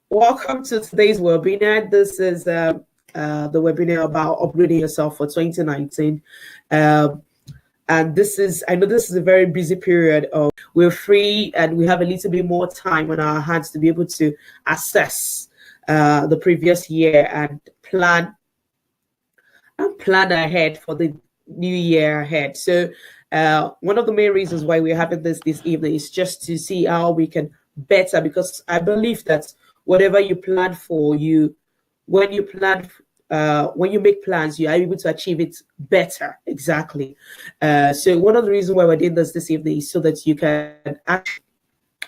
welcome to today's webinar. This is the webinar about upgrading yourself for 2019. And I know this is a very busy period. We're free and we have a little bit more time on our hands to be able to assess the previous year and plan ahead for the new year ahead. So one of the main reasons why we're having this evening is just to see how we can better, because I believe that whatever you plan for, when you make plans, you are able to achieve it better. Exactly. So one of the reasons why we're doing this evening is so that you can actually,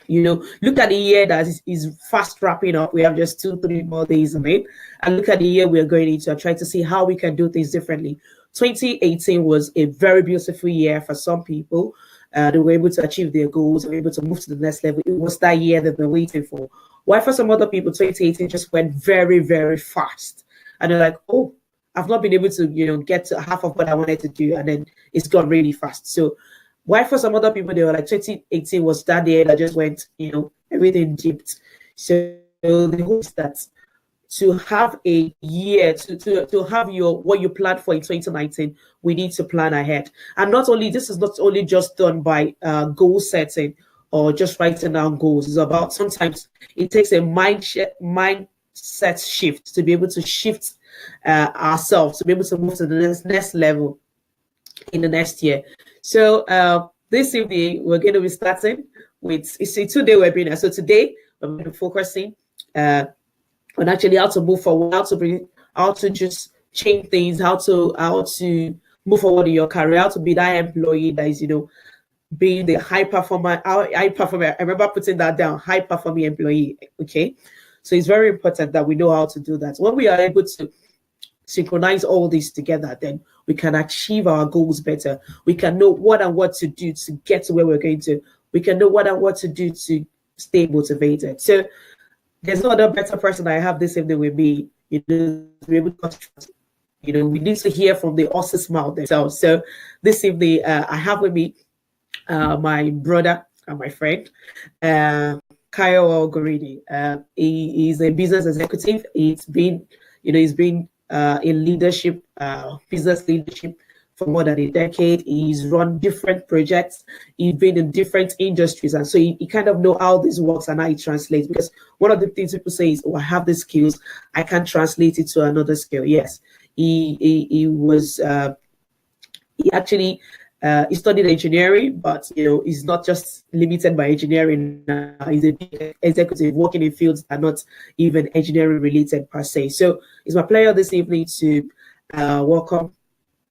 look at the year that is fast wrapping up. We have just 2-3 more days of it, and look at the year we're going into and try to see how we can do things differently. 2018 was a very beautiful year for some people. They were able to achieve their goals, they were able to move to the next level. It was that year that they're waiting for. Why for some other people, 2018 just went very, very fast. And they're like, oh, I've not been able to, get to half of what I wanted to do. And then it's gone really fast. So why for some other people, they were like, 2018 was that year that just went, everything dipped. So the hope is that to have a year, to have what you planned for in 2019, we need to plan ahead. And this is not only just done by goal setting or just writing down goals. It's about, sometimes it takes a mindset shift to be able to shift ourselves, to be able to move to the next level in the next year. So this evening, we're going to be starting with, it's a 2-day webinar. So today, we're going to be focusing on actually how to move forward, how to just change things, how to move forward in your career, how to be that employee that is, being the high performer. I remember putting that down, high performing employee. Okay. So it's very important that we know how to do that. When we are able to synchronize all this together, then we can achieve our goals better. We can know what to do to get to where we're going to. We can know what to do to stay motivated. So there's no other better person I have this evening with me, to be able to, we need to hear from the horse's mouth themselves. So this evening, I have with me my brother and my friend, Kyle Gorini. He is a business executive. He's been in leadership, business leadership for more than a decade. He's run different projects. He's been in different industries. And so he kind of know how this works and how it translates. Because one of the things people say is, oh, I have the skills, I can't translate it to another skill. Yes, he actually he studied engineering, but he's not just limited by engineering. He's a executive working in fields that are not even engineering related per se. So it's my pleasure this evening to welcome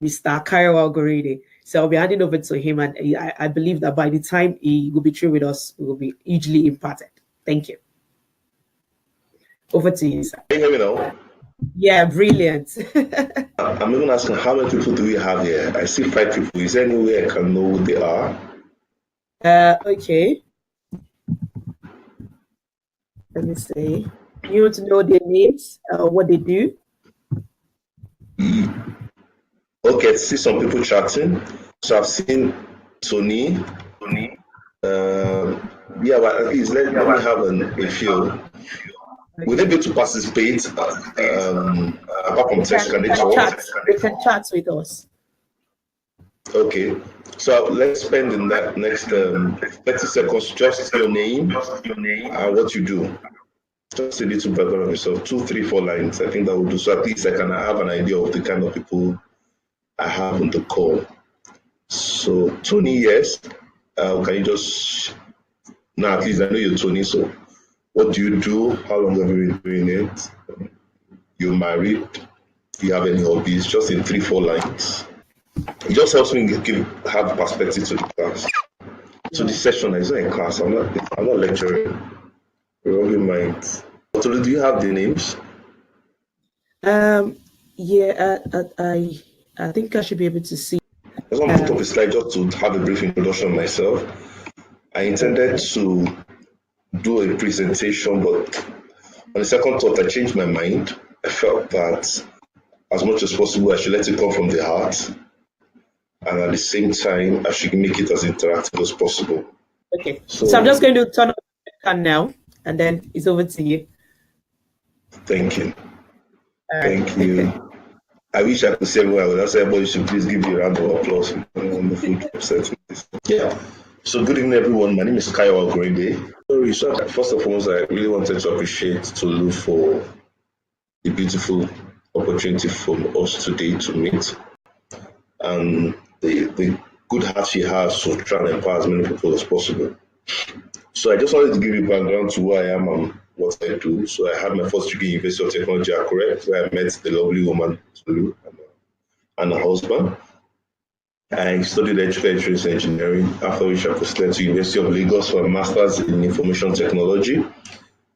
Mr. Kyle Gorini. So I'll be handing over to him, and I believe that by the time he will be through with us, we will be hugely imparted. Thank you. Over to you, sir. Can you hear me now? Yeah, brilliant. I'm even asking, how many people do we have here? I see 5 people. Is there any way I can know who they are? Okay. Let me see. You want to know their names, what they do? Okay, I see some people chatting. So I've seen Tony. Yeah, but at least let me have a feel. Will they be able to participate apart from text? Can they talk? They can chat with us. Okay, so let's spend in that next 30 seconds just your name and what you do. Just a little background of yourself, 2, 3, 4 lines. I think that will do. So at least I can have an idea of the kind of people I have on the call. So Tony, yes. Can you just now? At least I know you're Tony. So what do you do? How long have you been doing it? You're married? Do you have any hobbies? Just in 3, 4 lines. It just helps me have perspective to the class. So the session is not in class. I'm not lecturing. You're mind. So do you have the names? Yeah, I think I should be able to see. I just want to put up a slide just to have a brief introduction of myself. I intended to do a presentation, but on the second thought, I changed my mind. I felt that as much as possible, I should let it come from the heart. And at the same time, I should make it as interactive as possible. Okay. So I'm just going to turn on the camera now, and then it's over to you. Thank you. All right. Thank you. I wish I could say more. I would have said, but you should please give me a round of applause on the food setting. Yeah. So good evening, everyone. My name is Kyle Grande. So first and foremost, I really wanted to appreciate Tolu for the beautiful opportunity for us today to meet and the good heart she has to try and empower as many people as possible. So I just wanted to give you background to who I am and what I do. So I had my first degree in University of Technology at Akure, where I met the lovely woman Tolu and her husband. I studied electrical engineering, after which I proceeded to University of Lagos for a master's in information technology.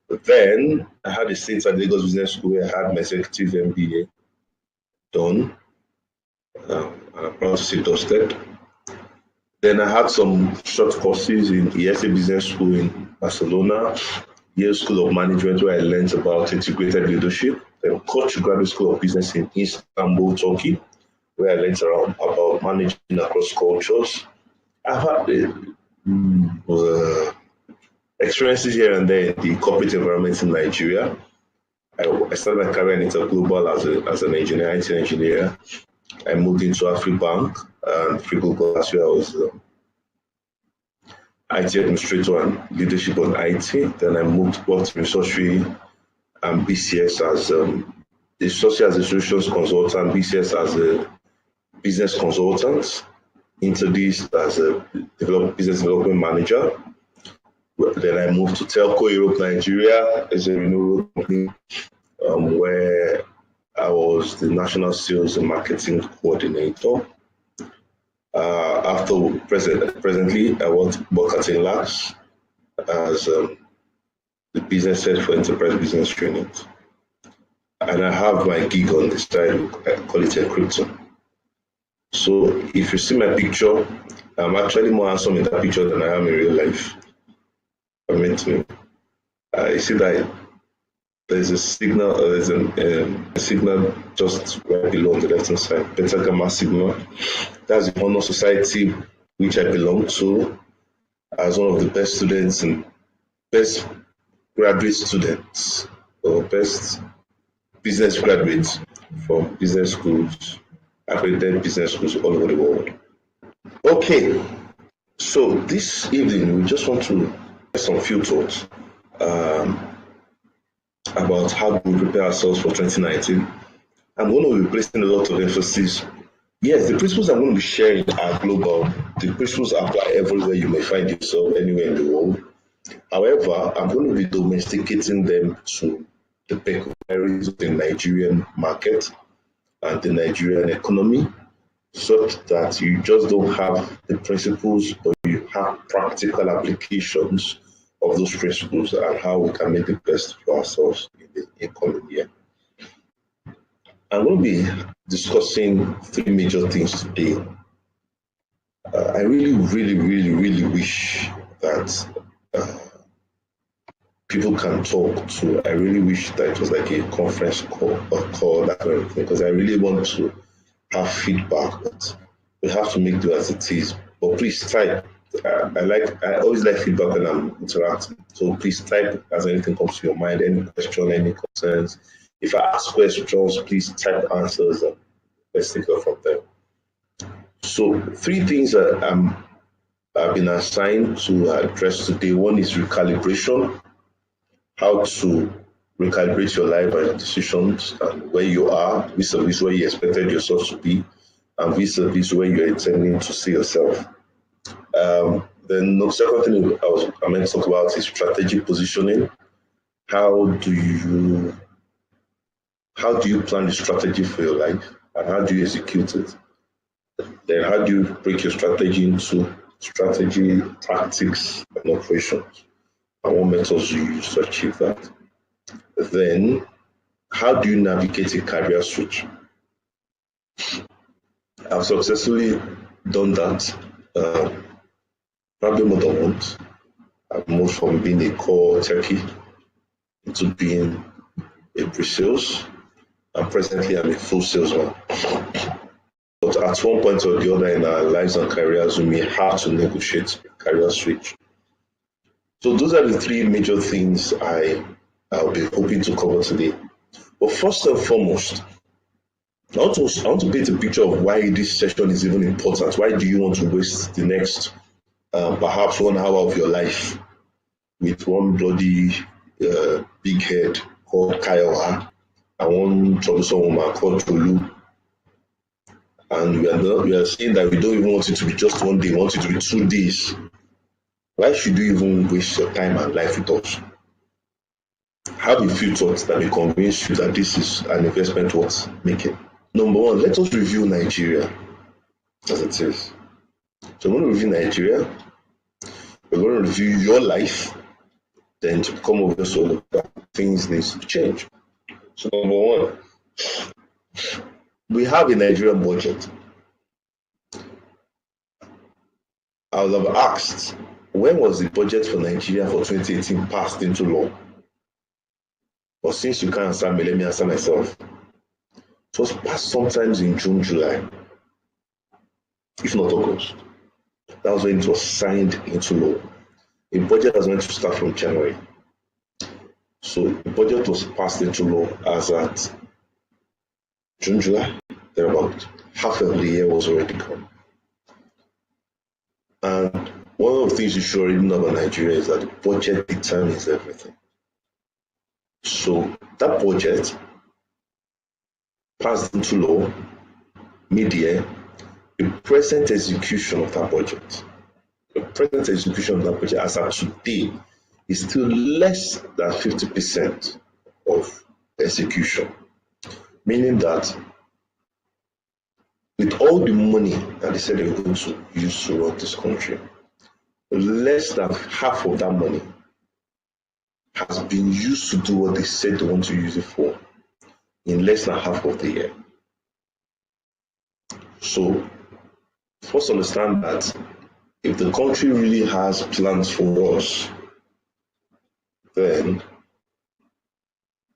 Then I had a stint at Lagos Business School where I had my executive MBA done. I'm proud to say dusted. Then I had some short courses in ESA Business School in Barcelona, Yale School of Management, where I learned about integrated leadership. Then Koç Graduate School of Business in Istanbul, Turkey, where I learned around about managing across cultures. I've had experiences here and there in the corporate environment in Nigeria. I started my career in Interglobal as an engineer, IT engineer. I moved into AfriBank and Frigo as well. I was IT administrator and leadership on IT. Then I worked in Resourcery and BCS as Resource as a solutions consultant, BCS as a business consultant, into this as a business development manager. Then I moved to Telco Europe Nigeria as a renewable company, where I was the national sales and marketing coordinator. Presently, I work at Labs as the business head for enterprise business training. And I have my gig on the side, I call it a crypto. So if you see my picture, I'm actually more handsome in that picture than I am in real life. I mean, you see that there's a signal, there's a signal just right below on the left hand side, Beta Gamma signal. That's the honor society which I belong to as one of the best students and best graduate students or best business graduates from business schools, accredited business schools all over the world. Okay, so this evening we just want to get some few thoughts about how we prepare ourselves for 2019. I'm going to be placing a lot of emphasis. Yes, the principles I'm going to be sharing are global. The principles apply everywhere you may find yourself, anywhere in the world. However, I'm going to be domesticating them to the peculiarities of the Nigerian market and the Nigerian economy, such that you just don't have the principles, but you have practical applications of those principles and how we can make the best for ourselves in the incoming year. I'm going to be discussing three major things today. I really wish that people can talk to. I really wish that it was like a conference call or that kind of thing, because I really want to have feedback, but we have to make do as it is. But please type. I always like feedback when I'm interacting. So please type as anything comes to your mind, any question, any concerns. If I ask questions, please type answers and let's take it from there. So three things that I've been assigned to address today. One is recalibration, how to recalibrate your life and your decisions and where you are, vis-a-vis where you expected yourself to be, and vis-a-vis where you're intending to see yourself. Then the second thing I meant to talk about is strategic positioning. How do you plan the strategy for your life and how do you execute it? Then how do you break your strategy into strategy, tactics, and operations? And what methods do you use to achieve that? Then how do you navigate a career switch? I've successfully done that probably more than once. I've moved from being a core techie into being a pre-sales, and presently I'm a full salesman. But at one point or the other in our lives and careers, we may have to negotiate a career switch. So those are the three major things I'll be hoping to cover today. But first and foremost, I want to paint a picture of why this session is even important. Why do you want to waste the next perhaps 1 hour of your life with one bloody big head called Kiowa and one troublesome woman called Tolu? And we are saying that we don't even want it to be just 1 day, we want it to be 2 days. Why should you even waste your time and life with us? Have a few thoughts that may convince you that this is an investment worth making. Number one, let us review Nigeria as it is. So I'm going to review Nigeria. We're going to review your life. Then to come over so that things need to change. So number one, we have a Nigerian budget. I would have asked, when was the budget for Nigeria for 2018 passed into law? But since you can't answer me, let me answer myself. It was passed sometimes in June, July, if not August. That was when it was signed into law. A budget was meant to start from January. So the budget was passed into law as at June, July, thereabout. Half of the year was already gone. And one of the things you should already know about Nigeria is that the budget determines everything. So that budget passed into law mid-year. The present execution of that budget, as of today, is still less than 50% of execution. Meaning that with all the money that they said they were going to use to run this country, less than half of that money has been used to do what they said they want to use it for in less than half of the year. So first understand that if the country really has plans for us, then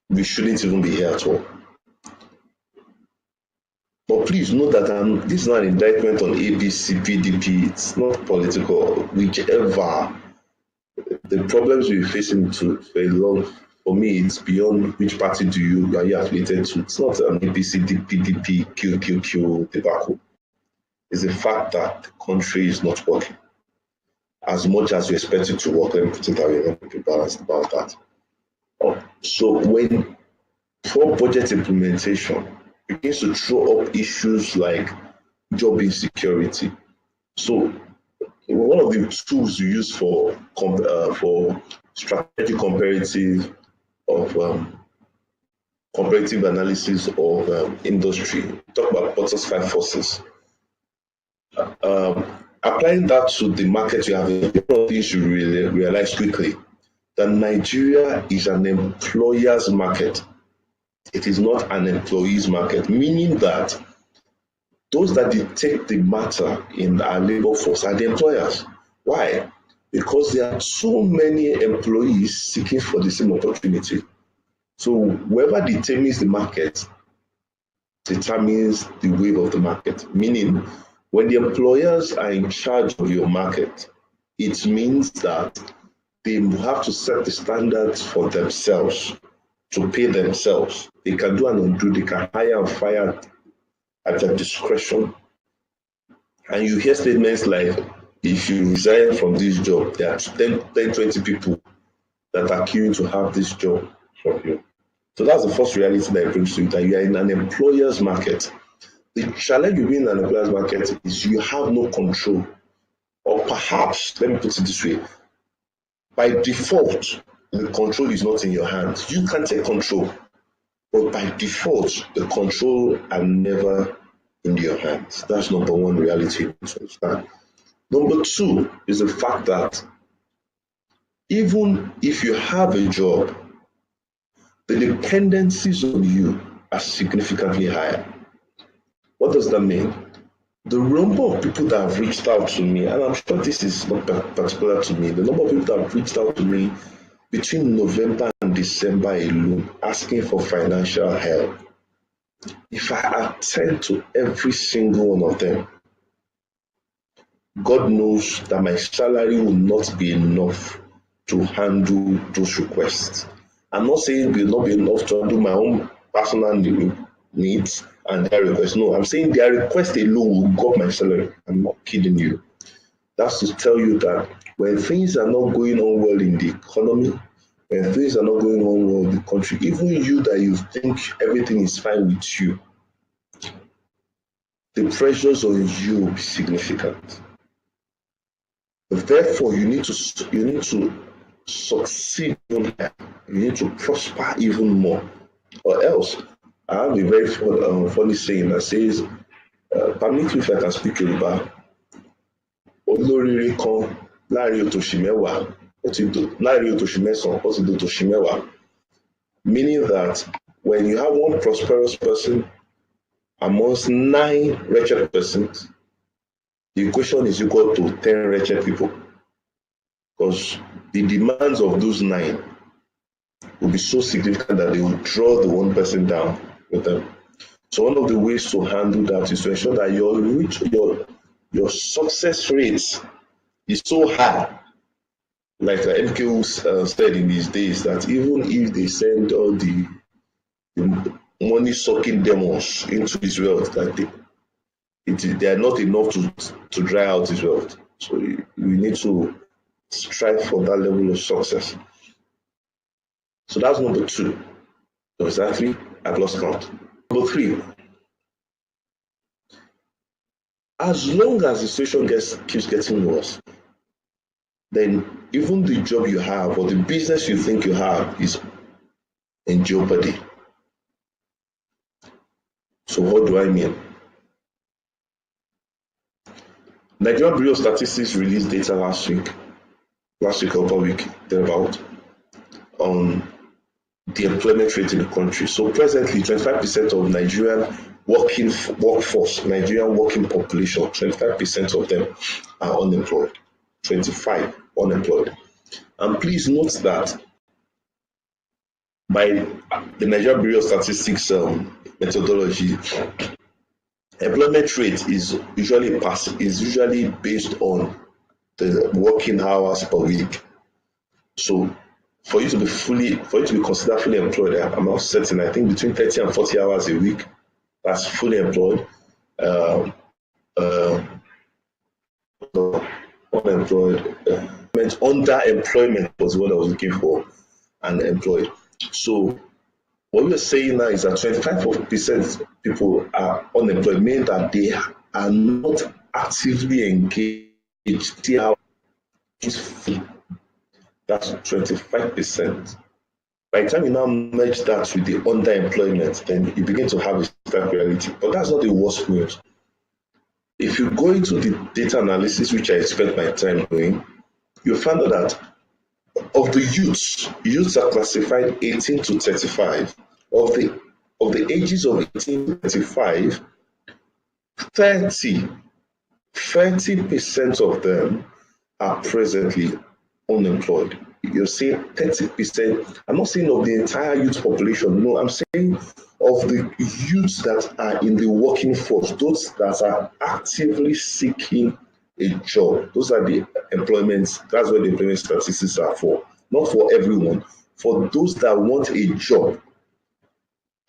we shouldn't even be here at all. But please note that this is not an indictment on ABC, PDP. It's not political. Whichever, the problems we're facing for me, it's beyond which party are you affiliated to. It's not an APC, PDP, QQQ debacle. It's the fact that the country is not working as much as we expect it to work. Let me put it that way. Let me be balanced about that. So when for budget implementation begins to throw up issues like job insecurity. So one of the tools you use for strategic comparative analysis of industry, talk about Potter's 5 forces. Applying that to the market you have, one of the things you really realize quickly that Nigeria is an employer's market. It is not an employee's market, meaning that those that dictate the matter in our labor force are the employers. Why? Because there are so many employees seeking for the same opportunity. So whoever determines the market determines the wave of the market, meaning when the employers are in charge of your market, it means that they have to set the standards for themselves to pay themselves. They can do and undo, they can hire and fire at their discretion. And you hear statements like, if you resign from this job, there are 10, 20 people that are queuing to have this job from you. So that's the first reality that it brings to you, that you are in an employer's market. The challenge with being in an employer's market is you have no control. Or perhaps, let me put it this way, by default, the control is not in your hands. You can take control, but by default, the control are never in your hands. That's number one reality to understand. Number two is the fact that even if you have a job, the dependencies on you are significantly higher. What does that mean? The number of people that have reached out to me, and I'm sure this is not particular to me, the number of people that have reached out to me between November and December alone asking for financial help, if I attend to every single one of them, God knows that my salary will not be enough to handle those requests. I'm not saying it will not be enough to handle my own personal needs and their request. No, I'm saying their request alone will go up my salary. I'm not kidding you. That's to tell you that when things are not going on well in the economy, when things are not going on well in the country, even you that you think everything is fine with you, the pressures on you will be significant. Therefore, you need to succeed even higher. You need to prosper even more, or else. I have a very funny saying that says, permit me if I can speak Yoruba. Olóríire kan láàrin òtòṣì mẹ́wàá, láàrin òtòṣì mẹ́sàn-án, ó ti di òtòṣì mẹ́wàá. Meaning that when you have one prosperous person amongst 9 wretched persons, the equation is equal to 10 wretched people. Because the demands of those 9 will be so significant that they will draw the one person down with them. So one of the ways to handle that is to ensure that your success rate is so high, like MKO said in these days, that even if they send all the money-sucking demons into his wealth, that they are not enough to dry out his wealth. So we need to strive for that level of success. So that's number 2. So is that 3? I've lost count. Number 3. As long as the situation keeps getting worse, then even the job you have or the business you think you have is in jeopardy. So what do I mean? Nigerian Bureau of Statistics released data last week or upper week, thereabout, on the employment rate in the country. So presently, 25% of Nigerian working workforce, Nigerian working population, 25% of them are unemployed. 25 unemployed. And please note that by the Nigerian Bureau of Statistics methodology, employment rate is usually based on the working hours per week. So for you to be considered fully employed, I'm not certain. I think between 30 and 40 hours a week, that's fully employed. Unemployed, underemployment was what I was looking for, and employed. So what we're saying now is that 25% people are unemployed, meaning that they are not actively engaged. That's 25%. By the time you now merge that with the underemployment, then you begin to have a stark reality. But that's not the worst news. If you go into the data analysis, which I spent my time doing, you find out that of the youths are classified 18 to 35. Of the ages of 18 to 35, 30% of them are presently unemployed. You're saying 30%. I'm not saying of the entire youth population. No, I'm saying of the youths that are in the working force, those that are actively seeking a job. Those are the employments. That's what the employment statistics are for. Not for everyone. For those that want a job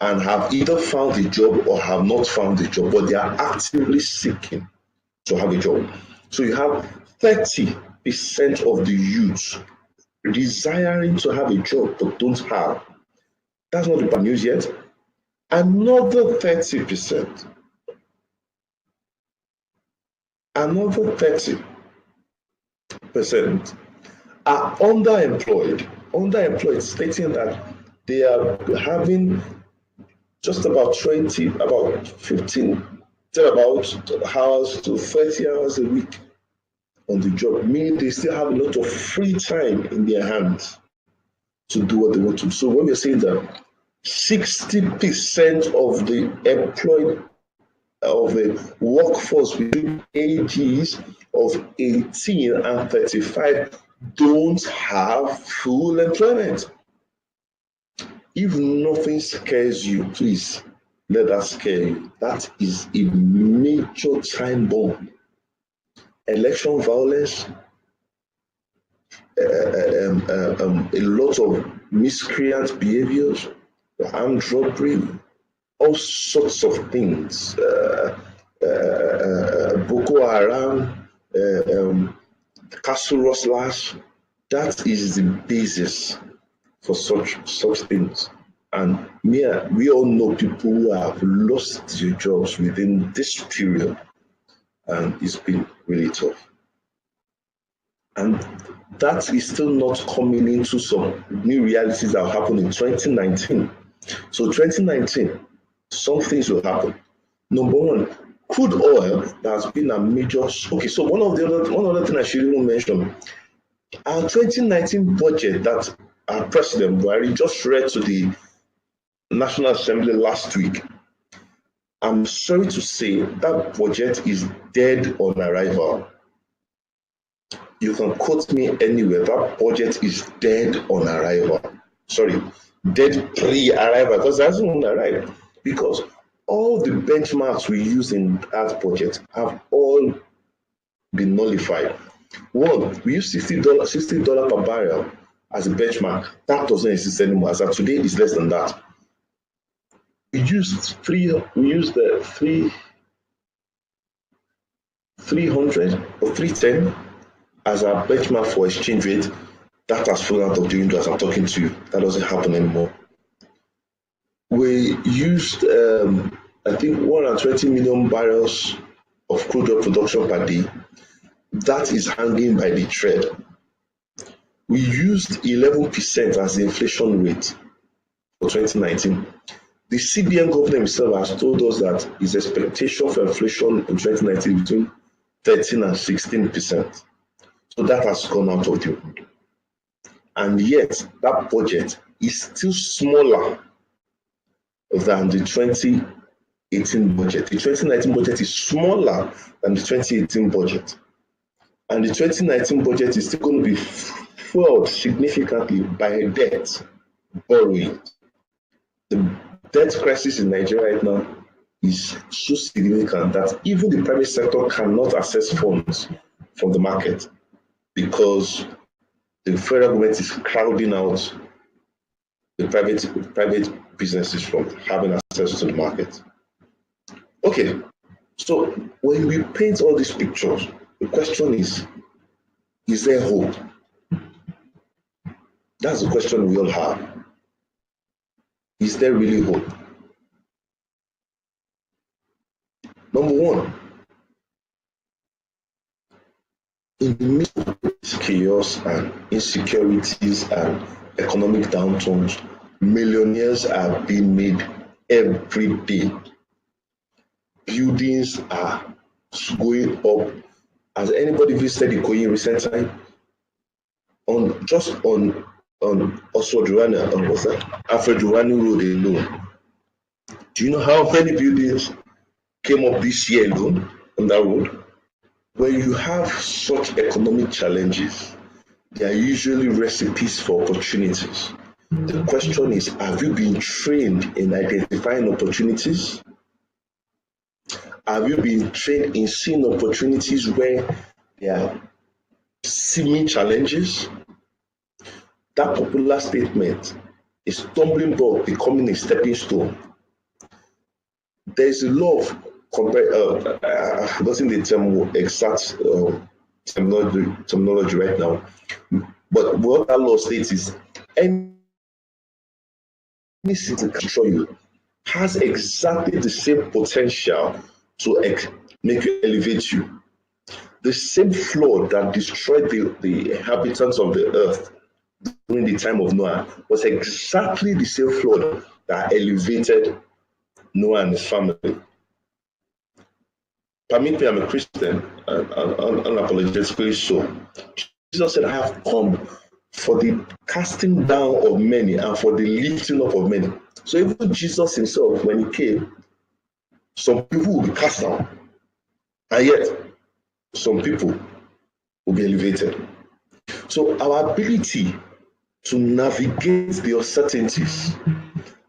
and have either found a job or have not found a job, but they are actively seeking to have a job. So you have 30% of the youths desiring to have a job but don't have. That's not the bad news yet. Another 30% are underemployed, stating that they are having just about 15 hours to 30 hours a week on the job, meaning they still have a lot of free time in their hands to do what they want to do. So when we're saying that 60% of the employed of the workforce between ages of 18 and 35 don't have full employment. If nothing scares you, please let that scare you. That is a major time bomb. Election violence, a lot of miscreant behaviors, armed robbery, all sorts of things, Boko Haram, castle rustlers. That is the basis for such things. And we all know people who have lost their jobs within this period, and it's been really tough. And that is still not coming into some new realities that will happen in 2019. So 2019, some things will happen. Number one, crude oil that has been a major. Okay, so one other thing I should even mention, our 2019 budget that our President Buhari just read to the National Assembly last week, I'm sorry to say that budget is dead on arrival. You can quote me anywhere, that budget is dead on arrival. Sorry, dead pre-arrival, because it hasn't arrived. Because all the benchmarks we use in that budget have all been nullified. One, we use $60 per barrel as a benchmark. That doesn't exist anymore. As of today, it's less than that. We used the 300 or 310 as our benchmark for exchange rate. That has fallen out of the window as I'm talking to you. That doesn't happen anymore. We used, I think, 120 million barrels of crude oil production per day. That is hanging by the thread. We used 11% as the inflation rate for 2019. The CBN governor himself has told us that his expectation for inflation in 2019 is between 13 and 16%. So that has gone out of the window. And yet, that budget is still smaller than the 2018 budget. The 2019 budget is smaller than the 2018 budget. And the 2019 budget is still going to be fueled significantly by debt, borrowing. The debt crisis in Nigeria right now is so significant that even the private sector cannot access funds from the market because the federal government is crowding out the private businesses from having access to the market. Okay, so when we paint all these pictures, the question is there hope? That's the question we all have. Is there really hope? Number one, in the midst of chaos and insecurities and economic downturns, millionaires are being made every day. Buildings are going up. Has anybody visited Ikoyi in recent time? On Oswald what's that? Alfred Durani Road alone. Do you know how many buildings came up this year alone on that road? When you have such economic challenges, they are usually recipes for opportunities. The question is, have you been trained in identifying opportunities? Have you been trained in seeing opportunities where there are seeming challenges? That popular statement, a stumbling block becoming a stepping stone. There's a law of I've forgotten the term, exact terminology right now. But what that law states is any city can control you has exactly the same potential to make you elevate you. The same flood that destroyed the inhabitants of the earth during the time of Noah was exactly the same flood that elevated Noah and his family. Permit me, I'm a Christian, unapologetically so. Jesus said, I have come for the casting down of many and for the lifting up of many. So even Jesus himself, when he came, some people will be cast down, and yet some people will be elevated. So our ability to navigate the uncertainties,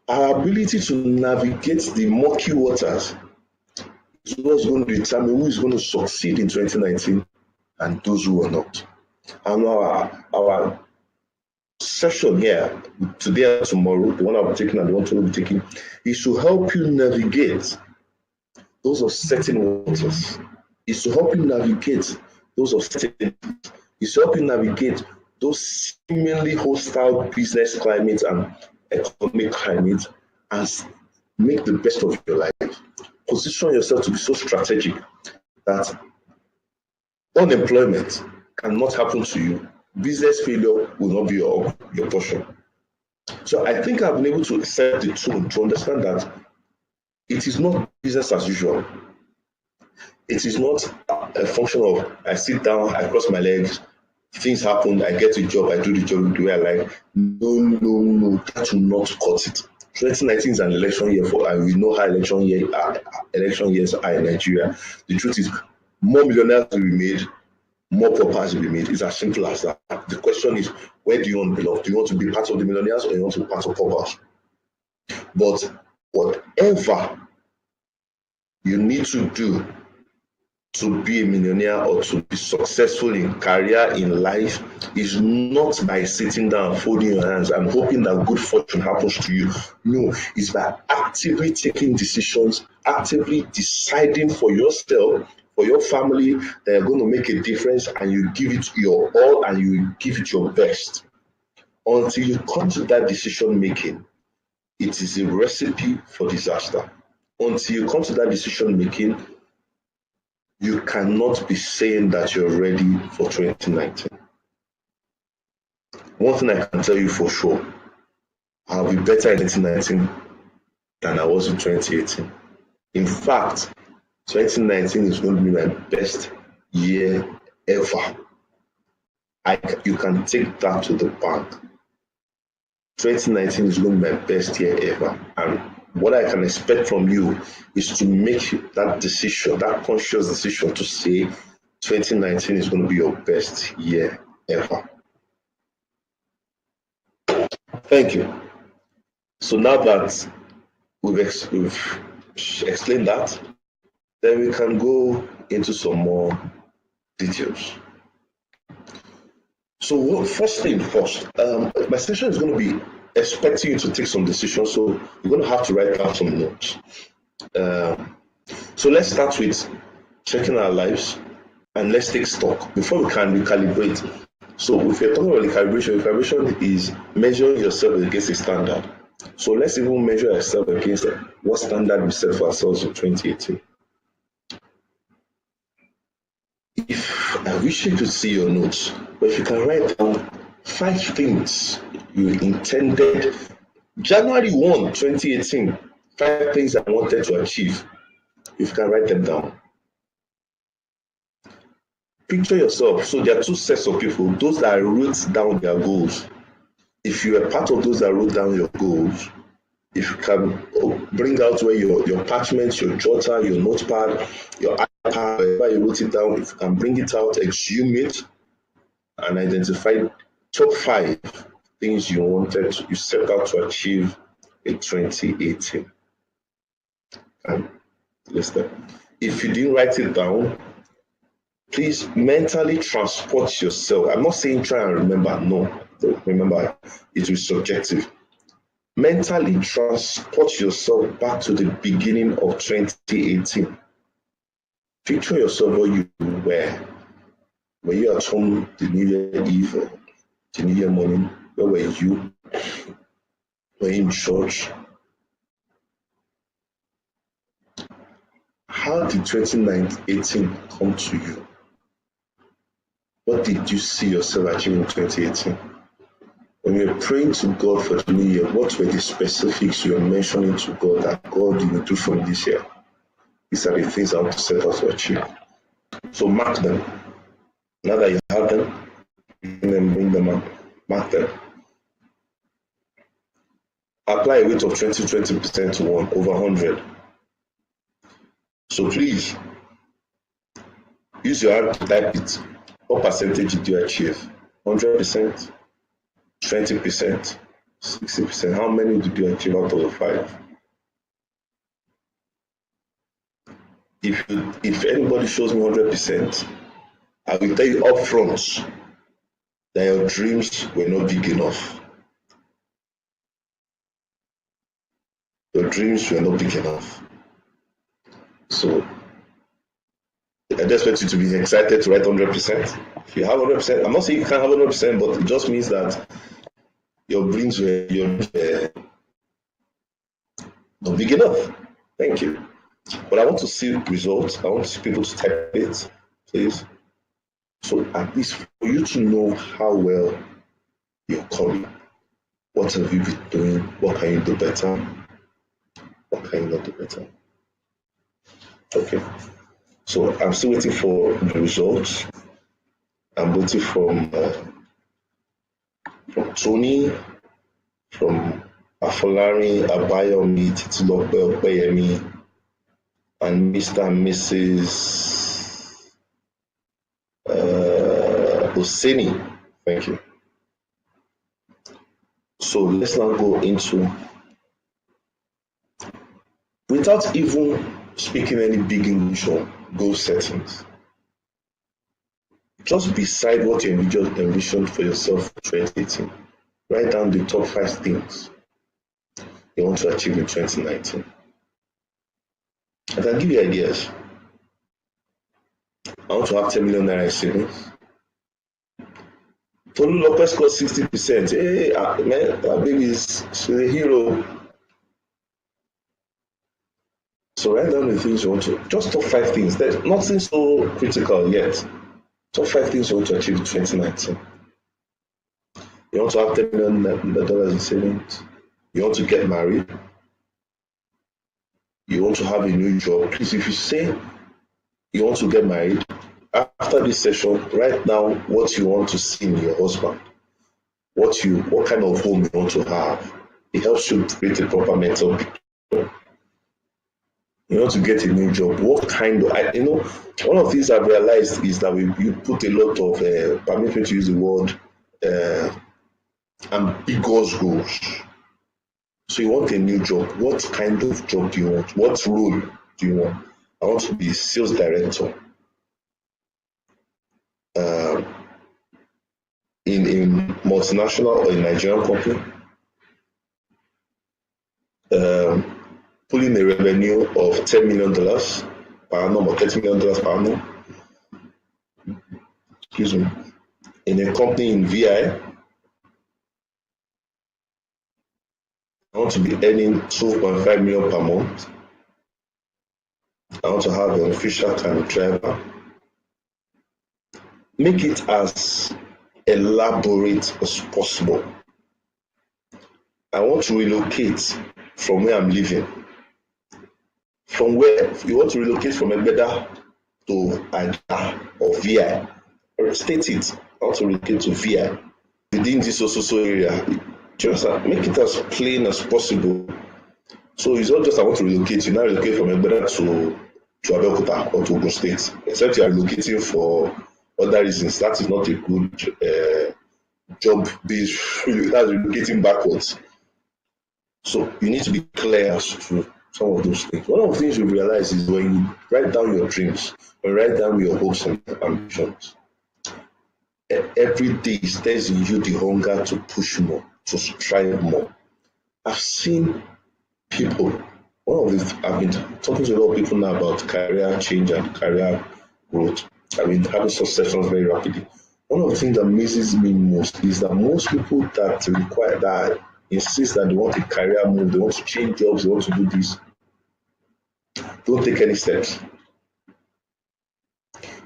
our ability to navigate the murky waters is what's going to determine who is going to succeed in 2019 and those who are not. And our session here, today and tomorrow, the one I'll be taking and the one tomorrow will be taking, is to help you navigate those uncertain waters. Is to help you navigate those uncertain. Is to help you navigate those seemingly hostile business climate and economic climate and make the best of your life. Position yourself to be so strategic that unemployment cannot happen to you. Business failure will not be your portion. So I think I've been able to set the tone to understand that it is not business as usual. It is not a function of I sit down, I cross my legs, things happen, I get a job, I do the job the way I like. No, that will not cut it. 2019 is an election year and we know how election years are in Nigeria. The truth is, more millionaires will be made, more paupers will be made. It's as simple as that. The question is, where do you want to belong? Do you want to be part of the millionaires or do you want to be part of paupers? But whatever you need to do to be a millionaire or to be successful in career, in life, is not by sitting down, folding your hands and hoping that good fortune happens to you. No, it's by actively taking decisions, actively deciding for yourself, for your family, that you're going to make a difference and you give it your all and you give it your best. Until you come to that decision making, it is a recipe for disaster. Until you come to that decision making, you cannot be saying that you're ready for 2019. One thing I can tell you for sure, I'll be better in 2019 than I was in 2018. In fact, 2019 is going to be my best year ever. You can take that to the bank. 2019 is going to be my best year ever. And what I can expect from you is to make that decision, that conscious decision to say 2019 is going to be your best year ever. Thank you. So now that we've explained that, then we can go into some more details. So first thing first, my session is going to be expecting you to take some decisions, so you're going to have to write down some notes. So let's start with checking our lives and let's take stock before we can recalibrate. So if you're talking about recalibration is measuring yourself against a standard. So let's even measure ourselves against what standard we set for ourselves in 2018. I wish you could see your notes, but if you can write down 5 things you intended January 1, 2018, 5 things I wanted to achieve. If you can write them down. Picture yourself. So there are 2 sets of people, those that wrote down their goals. If you are part of those that wrote down your goals, if you can bring out where your parchment, your jotter, your notepad, your iPad, wherever you wrote it down, if you can bring it out, exhume it, and identify top 5 things you set out to achieve in 2018. And listen, if you didn't write it down, please mentally transport yourself. I'm not saying try and remember. No, remember, it is subjective. Mentally transport yourself back to the beginning of 2018. Picture yourself where you were. Were you at home the New Year Eve or the New Year morning? Where were you? Were you in church? How did 2018 come to you? What did you see yourself achieving in 2018? When you're praying to God for the new year, what were the specifics you're mentioning to God that God you will do from this year? These are the things I want to set out to achieve. So mark them. Now that you have them, bring them up. Mark them. Apply a weight of 20% to 1 over 100. So please, use your hand to type it. What percentage did you achieve? 100%? 20%? 60%? How many did you achieve out of the 5? If anybody shows me 100%, I will tell you up front that your dreams were not big enough. your dreams were not big enough. So I just expect you to be excited to write 100%. If you have 100%, I'm not saying you can't have 100%, but it just means that your dreams were not big enough. Thank you. But I want to see results. I want to see people to type it, please. So at least for you to know how well you're coming. What have you been doing? What can you do better? What can you not do better? Okay. So I'm still waiting for the results. I'm waiting from Tony, from Afolari, Abayomi, Titilope Opeyemi, and Mr. and Mrs. Oseni. Thank you. So let's now go into, without even speaking any big English or goal settings, just beside what you envisioned for yourself for 2018, write down the top 5 things you want to achieve in 2019. I can give you ideas. I want to have 10 million naira in savings. Tolu Lopez scored 60%. Hey, man, that baby she's a hero. So write down the things you want to, just top 5 things. There's nothing so critical yet. Top 5 things you want to achieve in 2019. You want to have $10 million in savings. You want to get married. You want to have a new job. Please, if you say you want to get married, after this session, write down what you want to see in your husband. What kind of home you want to have. It helps you create a proper mental picture. You want to get a new job. What kind of, one of the things I've realized is that you put a lot of, permit me to use the word, ambiguous goals. So you want a new job. What kind of job do you want? What role do you want? I want to be a sales director in a multinational or a Nigerian company. Pulling a revenue of $10 million per annum or $30 million per annum. Excuse me. In a company in VI, I want to be earning 2.5 million per month. I want to have an official kind driver. Make it as elaborate as possible. I want to relocate from where I'm living. From where you want to relocate from Egbeda to Ada or VI, state it. I want to relocate to VI within this so area. Just make it as plain as possible. So it's not just I want to relocate. You now relocate from Egbeda to Abeokuta or to Ogun State, except you are relocating for other reasons. That is not a good job based. That's relocating backwards. So you need to be clear as to some of those things. One of the things you realize is when you write down your dreams, when you write down your hopes and ambitions, every day it stays in you the hunger to push more, to strive more. I've seen people, I've been talking to a lot of people now about career change and career growth. I've been having successions very rapidly. One of the things that amazes me most is that most people that insist that they want a career move, they want to change jobs, they want to do this, don't take any steps.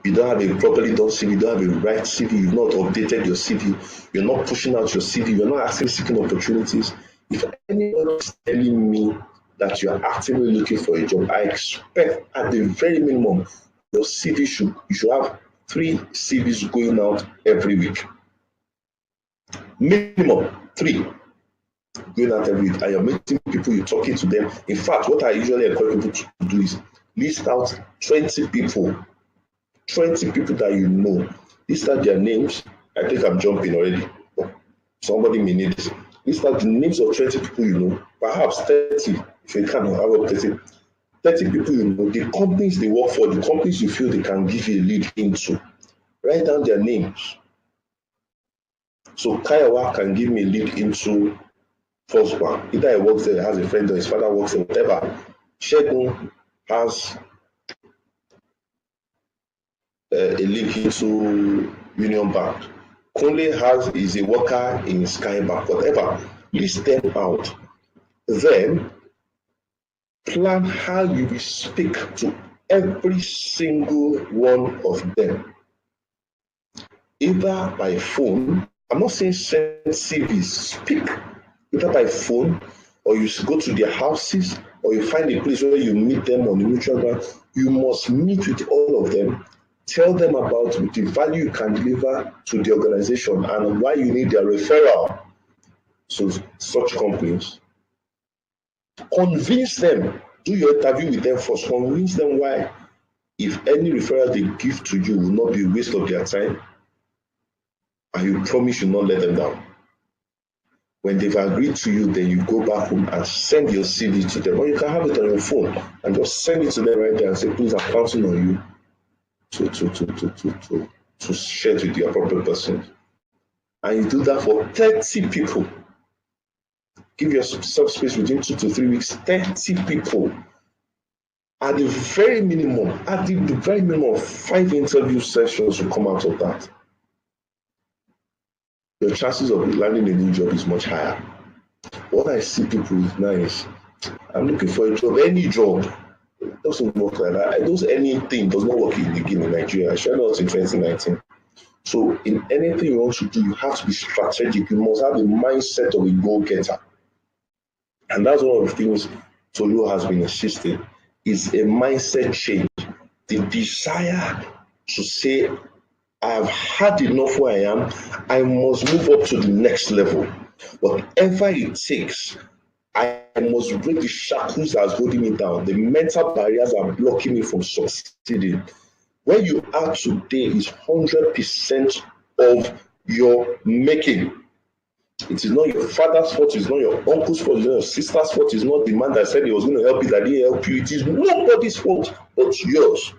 You don't have a properly done CV, you don't have a right CV, you've not updated your CV, you're not pushing out your CV, you're not actively seeking opportunities. If anyone is telling me that you are actively looking for a job, I expect at the very minimum, your CV you should have 3 CVs going out every week. Minimum 3 going out every week. And you're meeting people, you're talking to them. In fact, what I usually encourage people to do is list out 20 people that you know. List out their names. I think I'm jumping already. Somebody may need this. List out the names of 20 people you know, perhaps 30, if you can have up 30 people you know, the companies they work for, the companies you feel they can give you a lead into. Write down their names. So Kaiwa can give me a lead into first one. Either he works there, has a friend, or his father works there, whatever. Shegun has a link into Union Bank. Kunle is a worker in Sky Bank, whatever. List them out. Then plan how you will speak to every single one of them, either by phone. I'm not saying send CVs, speak either by phone, or you go to their houses, or you find a place where you meet them on the mutual ground. You must meet with all of them, tell them about the value you can deliver to the organization and why you need their referral to such companies. Convince them, do your interview with them first, convince them why, if any referral they give to you will not be a waste of their time, and you promise you not let them down. When they've agreed to you, then you go back home and send your CV to them, or you can have it on your phone and just send it to them right there and say, please, I'm counting on you to share it with the appropriate person. And you do that for 30 people. Give yourself space within 2 to 3 weeks, 30 people. At the very minimum, 5 interview sessions will come out of that. Your chances of landing a new job is much higher. What I see people with now is, I'm looking for a job, any job. It doesn't work like that. Anything does not work again in Nigeria, especially not in 2019. So in anything you want to do, you have to be strategic. You must have the mindset of a go-getter. And that's one of the things Tolu has been insisting, is a mindset change. The desire to say, I've had enough where I am, I must move up to the next level. Whatever it takes, I must break the shackles that's holding me down. The mental barriers are blocking me from succeeding. Where you are today is 100% of your making. It is not your father's fault, it's not your uncle's fault, it's not your sister's fault, it's not the man that said he was going to help you that didn't help you. It is nobody's fault but yours.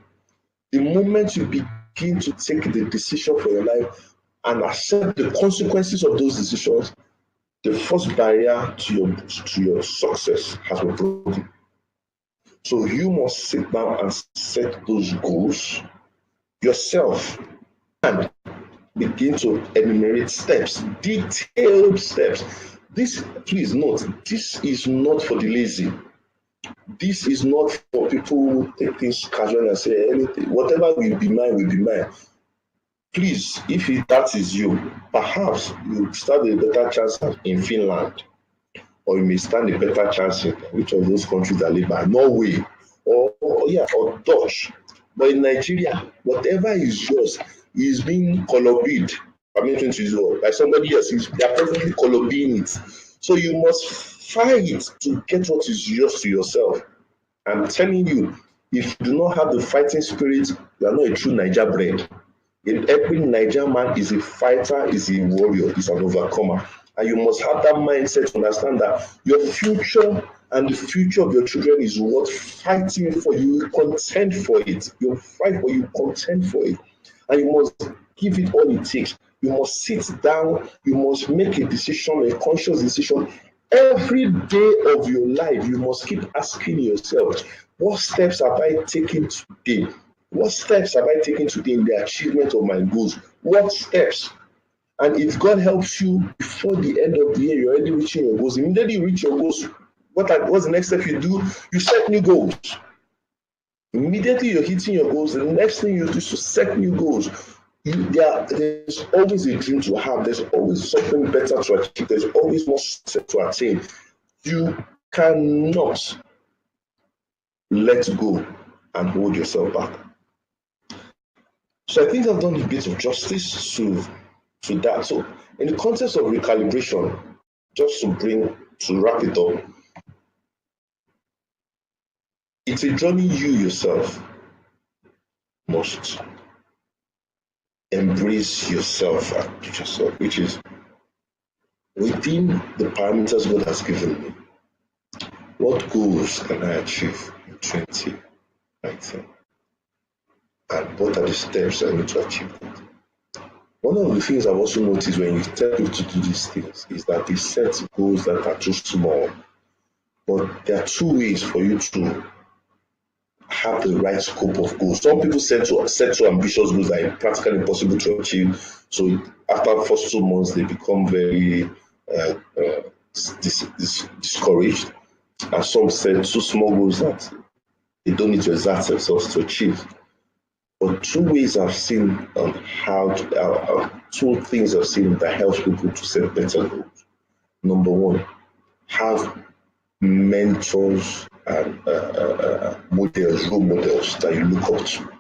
The moment you begin to take the decision for your life and accept the consequences of those decisions, the first barrier to your success has been broken. So you must sit down and set those goals yourself and begin to enumerate steps, detailed steps. This, please note, this is not for the lazy. This is not for people who take things casual and say anything. Whatever will be mine will be mine. Please, if that is you, perhaps you stand a better chance in Finland, or you may stand a better chance in which of those countries that live by Norway, or Dutch. But in Nigeria, whatever is yours is being colored. I mean, by somebody else. They are presently coloring it. So you must fight to get what is yours to yourself. I'm telling you, if you do not have the fighting spirit, you are not a true Niger bred. Every Niger man is a fighter, is a warrior, is an overcomer. And you must have that mindset to understand that your future and the future of your children is worth fighting for. You will contend for it. You fight for, you contend for it. And you must give it all it takes. You must sit down, you must make a decision, a conscious decision. Every day of your life, you must keep asking yourself, what steps have I taken today? What steps have I taken today in the achievement of my goals? What steps? And if God helps you before the end of the year, you're already reaching your goals. Immediately you reach your goals, what's the next step you do? You set new goals. Immediately you're hitting your goals, the next thing you do is to set new goals. There's always a dream to have. There's always something better to achieve. There's always more to attain. You cannot let go and hold yourself back. So I think I've done a bit of justice to that. So in the context of recalibration, just to wrap it up, it's a journey you yourself must embrace yourself and teach yourself, which is within the parameters God has given me. What goals can I achieve in 2019? And what are the steps I need to achieve that? One of the things I've also noticed when you tell people to do these things is that they set goals that are too small. But there are two ways for you to have the right scope of goals. Some people set to ambitious goals that are practically impossible to achieve. So after the first 2 months, they become very discouraged. And some set too small goals that they don't need to exert themselves to achieve. But two ways I've seen two things I've seen that helps people to set better goals. Number one, have mentors and role models that you look up to.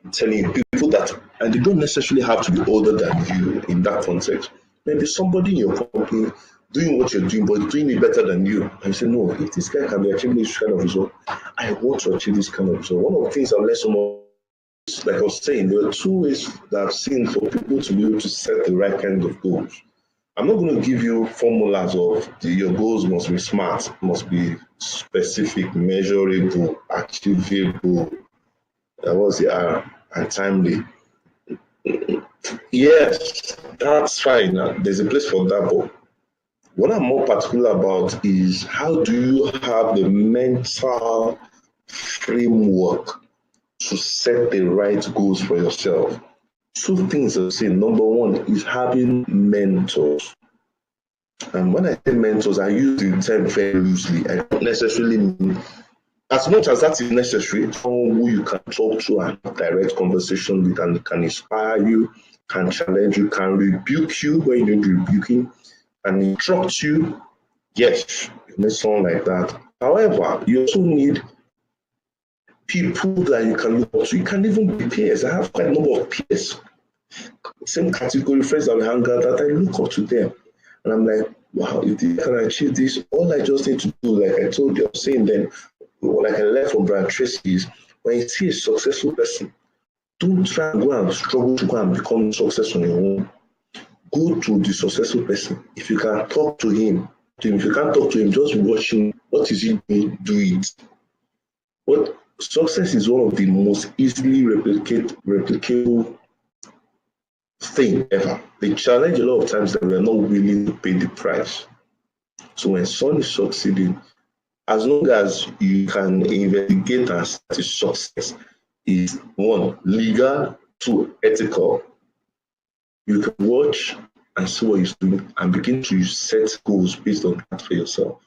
I'm telling you, people that, and they don't necessarily have to be older than you in that context. Maybe somebody in your company doing what you're doing, but doing it better than you. And you say, no, if this guy can be achieving this kind of result, I want to achieve this kind of result. One of the things I've learned so much, like I was saying, there are two ways that I've seen for people to be able to set the right kind of goals. I'm not going to give you formulas of your goals must be smart, must be specific, measurable, achievable, what's the R, and timely. Yes, that's fine. There's a place for that, but what I'm more particular about is how do you have the mental framework to set the right goals for yourself? Two things I've seen. Number one is having mentors. And when I say mentors, I use the term very loosely. I don't necessarily mean, as much as that is necessary, someone who you can talk to and have direct conversation with and can inspire you, can challenge you, can rebuke you when you need rebuking, and instruct you. Yes, you need someone like that. However, you also need people that you can look up to. You can even be peers. I have quite a number of peers, same category friends that we hang out, that I look up to them. And I'm like, wow, if they can achieve this, all I just need to do, like I told you, I was saying then, like I learned from Brian Tracy, is when you see a successful person, don't try and go and struggle to go and become successful on your own. Go to the successful person. If you can talk to him, if you can't talk to him, just watch him. What is he doing? Do it. But success is one of the most easily replicable thing ever. The challenge a lot of times that we're not willing to pay the price. So when someone is succeeding, as long as you can investigate and start success is one, legal, two, ethical. You can watch and see what he's doing and begin to set goals based on that for yourself.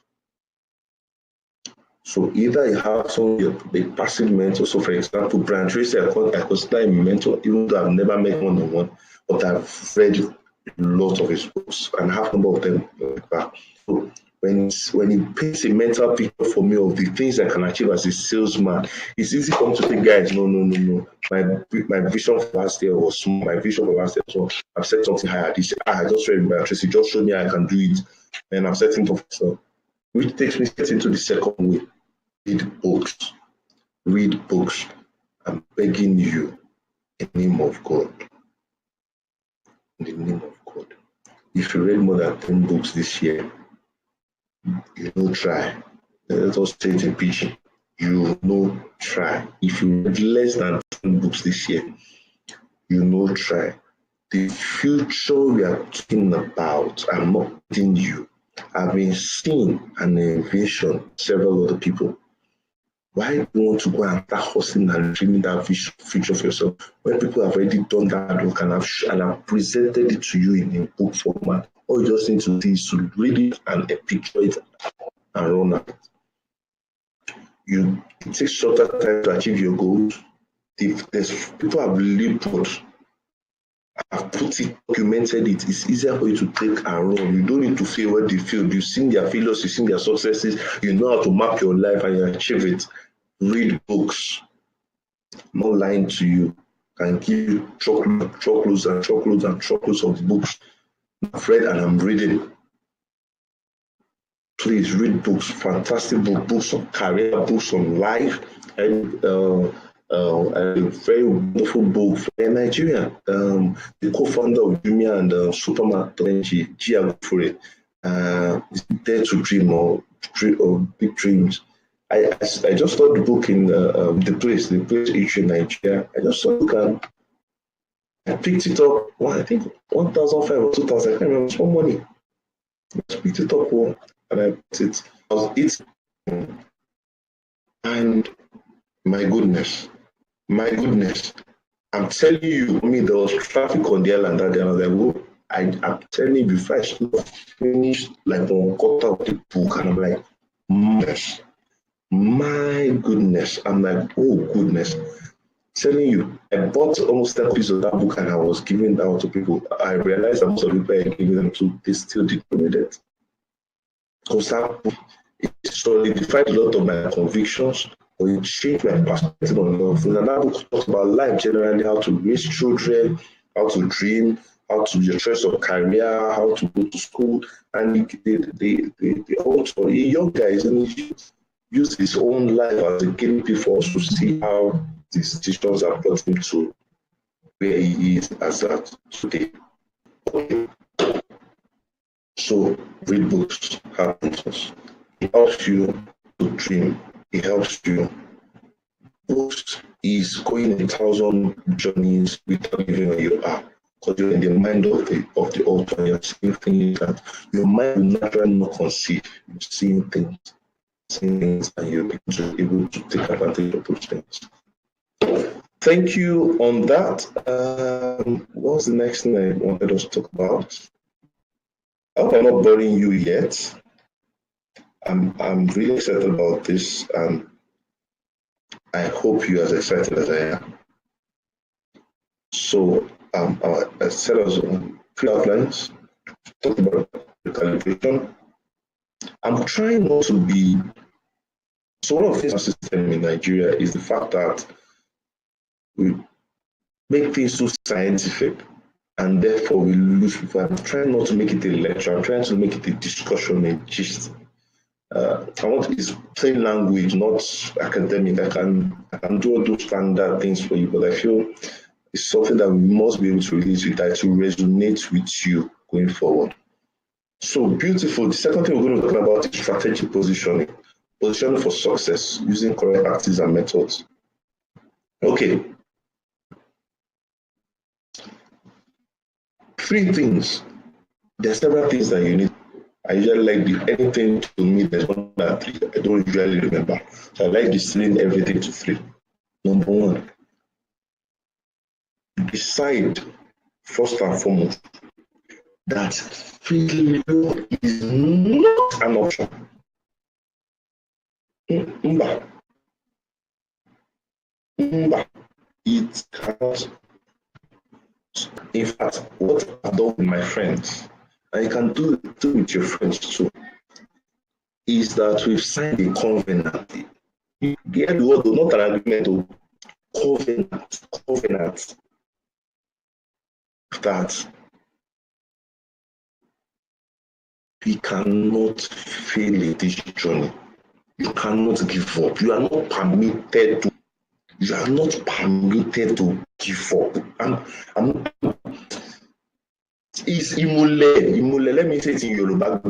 So either you have some a passive mentor. So for example, Brian Tracy, I consider him a mentor, even though I've never met one-on-one, but I've read a lot of his books and have a number of them like that. So when he paints a mental picture for me of the things I can achieve as a salesman, it's easy for me to think, guys, no. My vision for last year was small. My vision for last year was small. I've set something higher this year. I just read Brian Tracy, just showed me I can do it. And I'm setting for myself. Which takes me straight into the second way. Read books. Read books. I'm begging you, in the name of God. In the name of God. If you read more than 10 books this year, you know, try. Let us say it in pitching. You know, try. If you read less than 10 books this year, you know, try. The future we are talking about, I'm not telling you. I've been seeing an invasion several other people. Why do you want to go and start hustling and dreaming that future for yourself when people have already done that work and have presented it to you in a book format? All you just need to do is to read it and picture it and run at it. It takes shorter time to achieve your goals. If there's people have labored, have put it, documented it, it's easier for you to take and run. You don't need to fail where they failed. You've seen their failures, you've seen their successes, you know how to map your life and you achieve it. Read books. I'm not lying to you. I can give you truckloads of the books I've read and I'm reading. Please read books, fantastic books on career, books on life, and a very wonderful book for Nigeria. The co-founder of Jumia and Superman, Gia for it. Dare to Dream or Big Dreams. I just saw the book in the place each in Nigeria. I just saw the book I picked it up, I think 1,500 or 2,000, I can't remember, small money. I picked it up and I put it. I was eating, and my goodness, I'm telling you, there was traffic on the island that day, and I was like, whoa. I'm telling you, before I finished like 1/4 of the book, and I'm like, my goodness. I'm like, oh goodness. Telling you, I bought almost 10 copies of that book and I was giving that out to people. I realized that most of the people I gave them to, they still didn't read it. Because that book, it solidified a lot of my convictions, or it changed my perspective on love. And that book talks about life generally, how to raise children, how to dream, how to your choice of career, how to go to school. And the author, a young guy, and he used his own life as a guinea pig for us to see how these decisions have brought him to where he is as at today. Okay. So read books, have answers. It helps you to dream. It helps you. Books is going 1,000 journeys without even where you are. Because you're in the mind of the author, you're seeing things that your mind will naturally not conceive. You're seeing things, and you're able to take advantage of those things. Thank you on that. What's the next thing I wanted us to talk about? I hope I'm not boring you yet. I'm really excited about this, and I hope you're as excited as I am. So I set us on 3 outlines, talk about recalibration. I'm trying not to be. So one of the things our system in Nigeria is the fact that we make things so scientific, and therefore we lose people. I'm trying not to make it a lecture. I'm trying to make it a discussion, a gist. I want it is plain language, not academic. I can do all those standard things for you, but I feel it's something that we must be able to relate with, that to resonate with you going forward. So beautiful. The second thing we're going to talk about is strategic positioning. Positioning for success using correct tactics and methods. Okay. 3 things. There are several things that you need. I usually like anything to me there's one that 3. I don't usually remember. So I like distilling everything to 3. Number 1, decide first and foremost that failure is not an option. It cannot. In fact, what I've done with my friends, and you can do it with your friends too, is that we've signed a covenant. You get the word, not an agreement, covenant that we cannot fail in this journey. You cannot give up. You are not permitted to. You are not permitted to give up. Is Imule. Let me say it in Yoruba.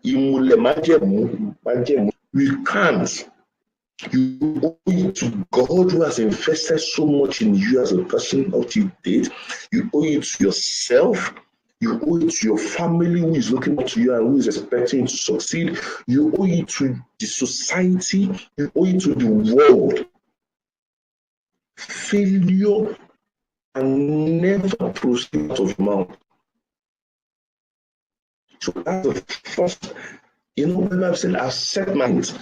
Imule májẹ̀mú. We can't. You owe it to God who has invested so much in you as a person up to date. You owe it to yourself. You owe it to your family who is looking up to you and who is expecting you to succeed. You owe it to the society. You owe it to the world. Failure can never proceed out of your mouth. So that's the first, when I've said I've set my mind.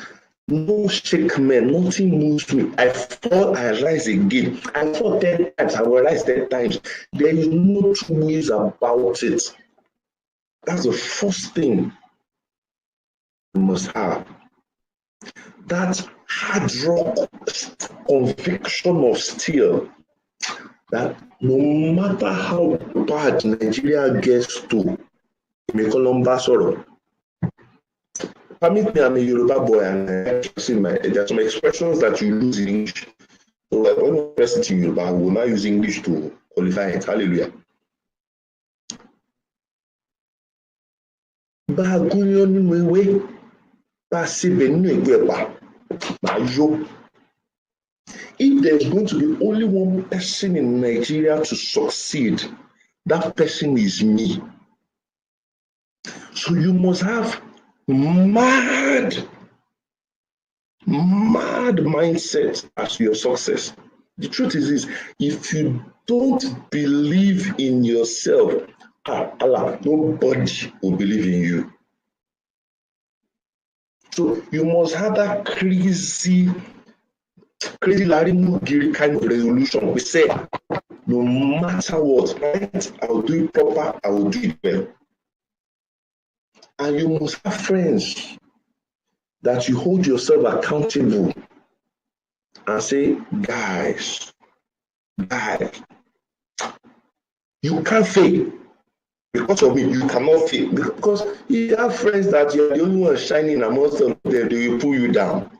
No shake me, nothing moves me. I fall, I rise again. I fall 10 times, I will rise 10 times. There is no two ways about it. That's the first thing you must have. That hard rock conviction of steel, that no matter how bad Nigeria gets to, permit me, I'm a Yoruba boy, and there are some expressions that you lose in English. So, like when we press it in Yoruba, we will now use English to qualify it. Hallelujah. Bá a gúnyán nínú ewé, bá a sebẹ̀ nínú ìgbẹ́ ẹ̀pà, màá yó. If there's going to be only one person in Nigeria to succeed, that person is me. So you must have mad mindset as your success. The truth is this: if you don't believe in yourself, Allah, nobody will believe in you. So you must have that crazy Larry Mugiri kind of resolution. We say, no matter what, right, I will do it proper, I will do it well. And you must have friends that you hold yourself accountable and say, guys, you can't fail. Because of me, you cannot fail. Because you have friends that you're the only one shining amongst them, they will pull you down.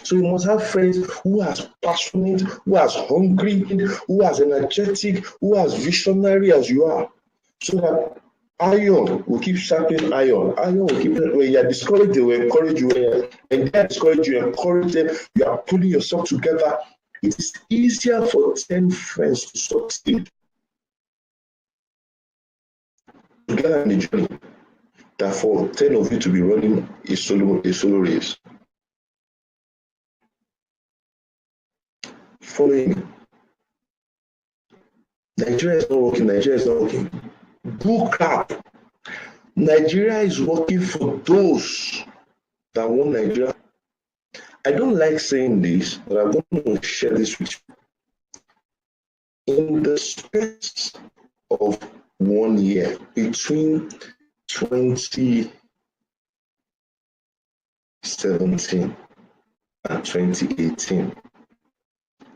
So you must have friends who are passionate, who are hungry, who are energetic, who are visionary as you are. So that iron will keep sharpening iron. Iron will keep, when you are discouraged, they will encourage you. When they are discouraged, you encourage them. You are pulling yourself together. It is easier for 10 friends to succeed together in the journey than for 10 of you to be running a solo race. Following, Nigeria is not working. Bull crap. Nigeria is working for those that want Nigeria. I don't like saying this, but I'm going to share this with you. In the space of 1 year, between 2017 and 2018,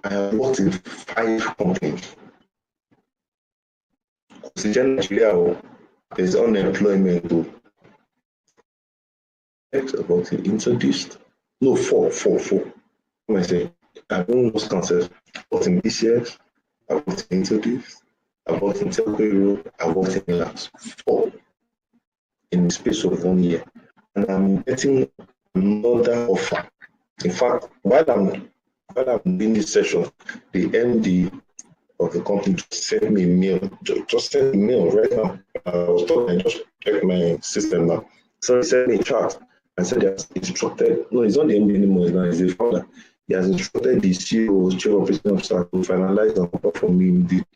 I have worked in 5 companies. Because in Nigeria, there's unemployment. About it introduced. No, four. What am I saying? I've almost concept. I worked in BCX, I worked in introduced, I worked in Telco, I worked in labs. 4 in the space of 1 year. And I'm getting another offer. In fact, while I'm doing this session, the MD of the company just sent me a mail. Just sent me a mail right now. I was talking, I just checked my system now. So he sent me a chart and said he has instructed, no, it's not the MD anymore, it's the founder. He has instructed the CEO, Chief Operating Officer, to finalize and perform me immediately.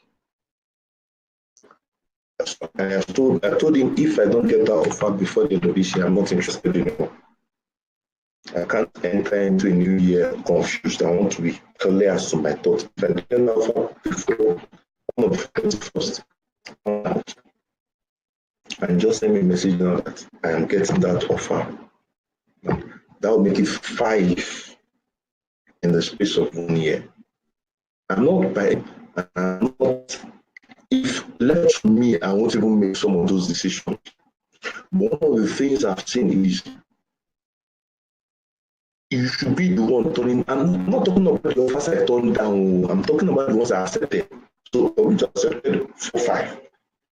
I told him if I don't get that offer before the end of this year, I'm not interested anymore. I can't enter into a new year confused. I want to be clear as to my thoughts. If I get that offer before one of the 21st, and just send me a message now that I am getting that offer. That will make it 5 in the space of 1 year. If left to me, I won't even make some of those decisions. One of the things I've seen is you should be the one turning. I'm not talking about the offers I turned down. I'm talking about the ones I accepted. So for me to accepted 4, 5.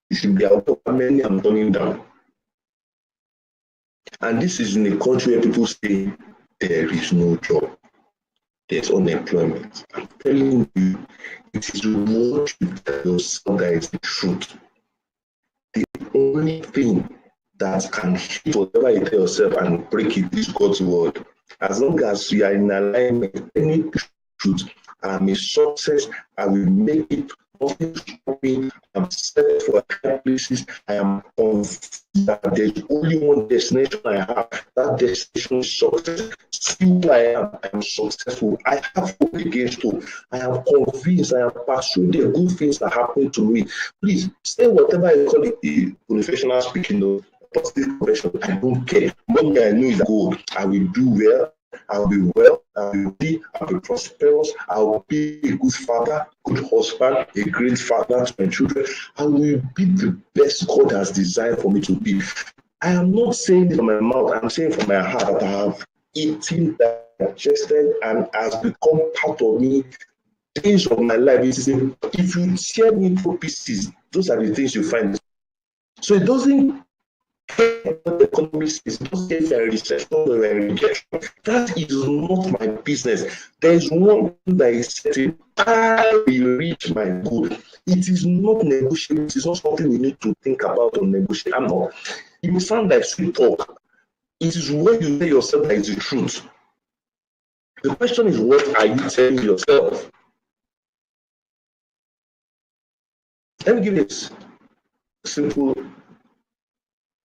You should be out of how many I'm turning down. And this is in a country where people say there is no job. There's unemployment. I'm telling you, it is what you tell yourself that is the truth. The only thing that can hit whatever you tell yourself and break it is God's word. As long as you are in alignment, any truth, I'm a success, I will make it. Nothing stop me. I'm set for high places. I am convinced that there's only one destination I have. That destination is success. See who I am successful. I have hope against hope. I am convinced, I am pursuing the good things that happen to me. Please say whatever I call it, the motivational speaking, positive conversion. I don't care. One thing I know is that goal. I will do well. I'll be well, I'll be prosperous, I'll be a good father, good husband, a great father to my children. I will be the best God has designed for me to be. I am not saying it from my mouth, I'm saying from my heart that I have eaten, digested, and has become part of me. Things of my life. If you tear me into pieces, those are the things you find. So it doesn't what the economy says, don't say a recession or a rejection. That is not my business. There is one thing that is certain. I will reach my goal. It is not negotiable. It is not something we need to think about or negotiate. I'm not. It may sound like sweet talk. It is what you tell yourself that is the truth. The question is, what are you telling yourself? Let me give you this simple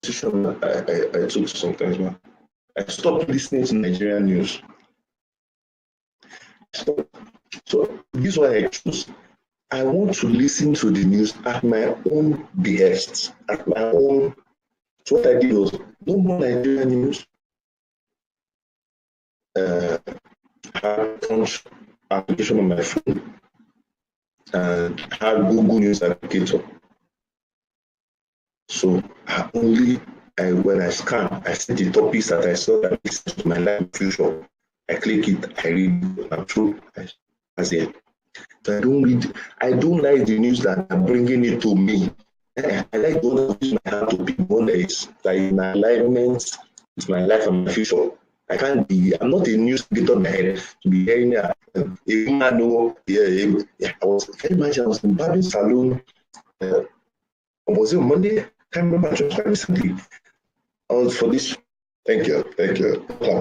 decision I took sometimes. I stopped listening to Nigerian news. So this is why I choose. I want to listen to the news at my own behest, at my own. So what I did was no more Nigerian news. Had Punch application on my phone and had Google News applicator. So when I scan, I see the topics that I saw that makes sense to my life future. I click it, I read, I'm through. That's it. So I don't like the news that are bringing it to me. I like the one that gives my heart to be one that is like in alignment with my life and my future. I'm not a news getter in my head to be hearing I imagine I was in Barbing Salon. Was it on Monday? Can't remember. Just recently. I was for this. Thank you. Thank you. I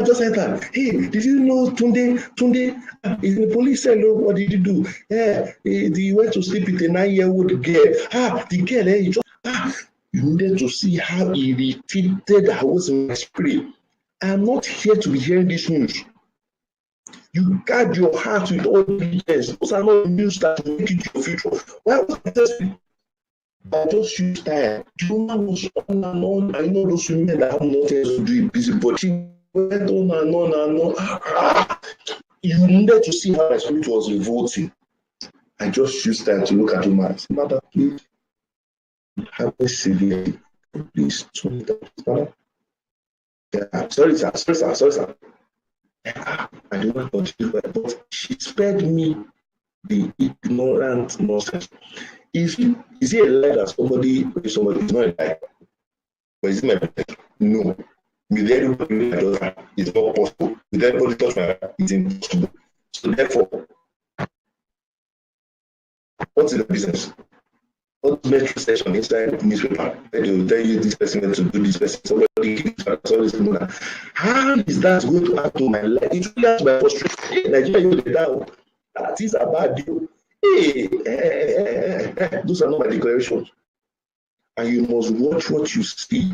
just said that. Hey, did you know Tunde is in the police cell? What did you do? Yeah, he went to sleep with a 9-year-old girl. The girl, you needed to see how irritated I was in my spirit. I am not here to be hearing this news. You guard your heart with all diligence. Those are not news that will make it your future. Why was I testing? I just used time. The woman was on and on. I know those women that have nothing to do, busy, but she went on and on and on. You needed to see how my spirit was revolting. I just used time to look at the man. Mother, please, have a severely. Please, turn it up. Yeah, sorry, sir. I don't know what to do, but she spared me the ignorant nonsense. Is it a lie that somebody is not a lie? But is it my business? No. With everybody my daughter, it's not possible. With everybody touch my life, it's impossible. So therefore, what is the business? What metro station inside the newspaper? They will tell you this person went to do this person, somebody how is that going to add to my life? It really has my frustration. Nigeria, you down. Things are bad deal. Those are not my declarations. And you must watch what you see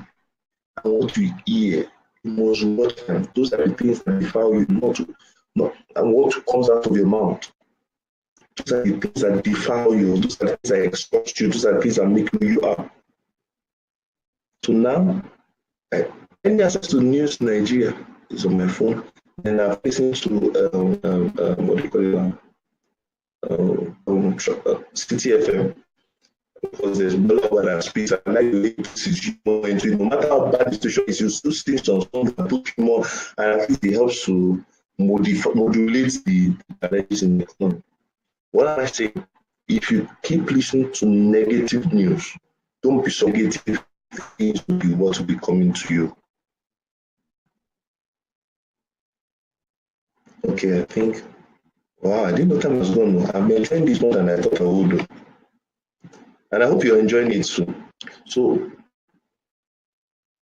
and what you hear. You must watch them. Those are the things that defile you, and what comes out of your mouth. Those are the things that defile you. Those are the things that exhaust you. Those are the things that make who you are. So now, any access to news in Nigeria is on my phone, and I'm listening to what do you call it? City FM. Because there's no that speaks. I like the way it is more into it. No matter how bad the situation is, you still stitch on something that puts more, and at least it helps to modulate the direction in the economy. What am I saying? If you keep listening to negative news, don't be so negative things will be what will be coming to you. Okay, I think. Wow, I didn't know time was gone. I'm enjoying this more than I thought I would do. And I hope you're enjoying it too. So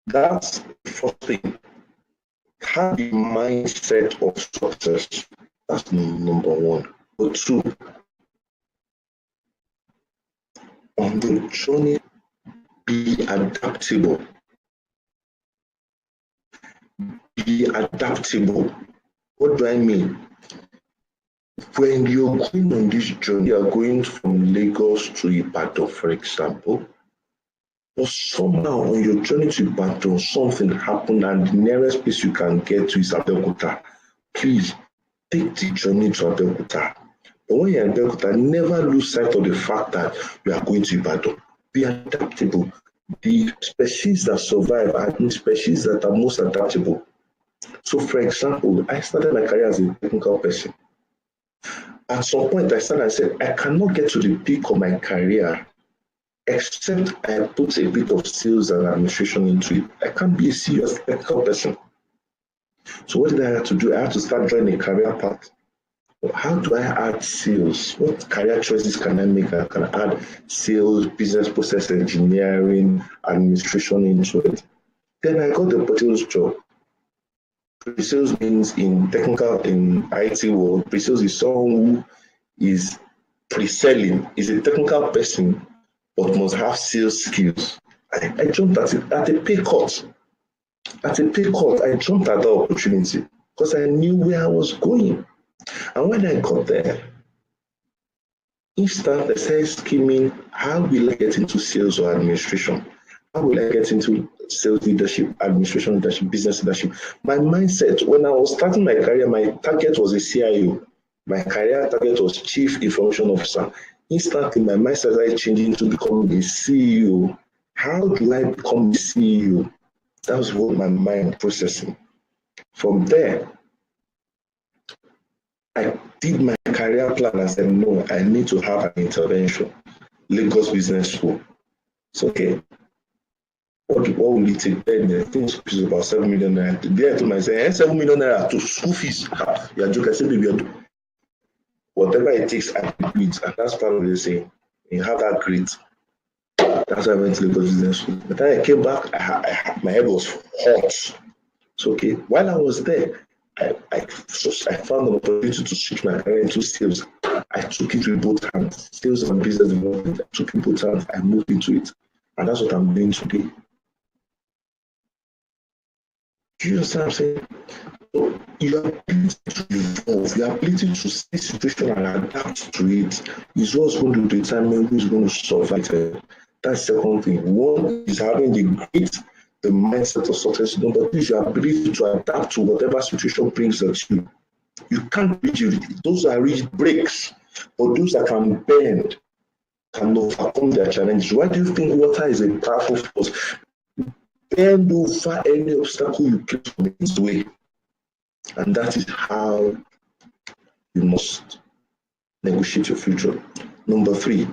that's the first thing. Have the mindset of success. That's number one. But two, on the journey, be adaptable. Be adaptable. What do I mean? When you're going on this journey, you're going from Lagos to Ibadan, for example, but somehow on your journey to Ibadan, something happened and the nearest place you can get to is Abeokuta. Please take the journey to Abeokuta. But when you're in Abeokuta, never lose sight of the fact that you are going to Ibadan. Be adaptable. The species that survive are the species that are most adaptable. So, for example, I started my career as a technical person. At some point, I started and said, I cannot get to the peak of my career except I put a bit of sales and administration into it, I can't be a serious technical person. So what did I have to do? I had to start drawing a career path. How do I add sales? What career choices can I make? I can add sales, business process engineering, administration into it. Then I got the pre-sales job. Pre-sales means in IT world, pre-sales is someone who is pre-selling, is a technical person, but must have sales skills. I jumped at it at a pay cut. At a pay cut, I jumped at the opportunity because I knew where I was going. And when I got there, instantly I started scheming, how will I get into sales or administration? How will I get into sales leadership, administration leadership, business leadership? My mindset, when I was starting my career, my target was a CIO. My career target was Chief Information Officer. Instantly, my mindset started changing to becoming a CEO. How do I become a CEO? That was what my mind processing. From there, I did my career plan and said, no, I need to have an intervention. Lagos Business School. So, okay, what will it take? Then I think it's about 7 million naira. There I told myself, 7 million naira to school fees. You're joking. I said, baby, whatever it takes, I can do it. And that's part of the saying. You have that grit. That's why I went to Lagos Business School. But then I came back, my head was hot. So, okay, while I was there, I found an opportunity to switch my career into sales. I took it with both hands. Sales and business development. I took it with both hands. I moved into it. And that's what I'm doing today. Do you understand what I'm saying? So your ability to evolve, your ability to see situation and adapt to it is what's going to determine who's going to survive it. That's the second thing. One is having the mindset of success. Number two is your ability to adapt to whatever situation brings at you. You can't reach it. Those are rigid breaks, but those that can bend can overcome their challenges. Why do you think water is a powerful force? Bend over any obstacle you place from its way. And that is how you must negotiate your future. Number three,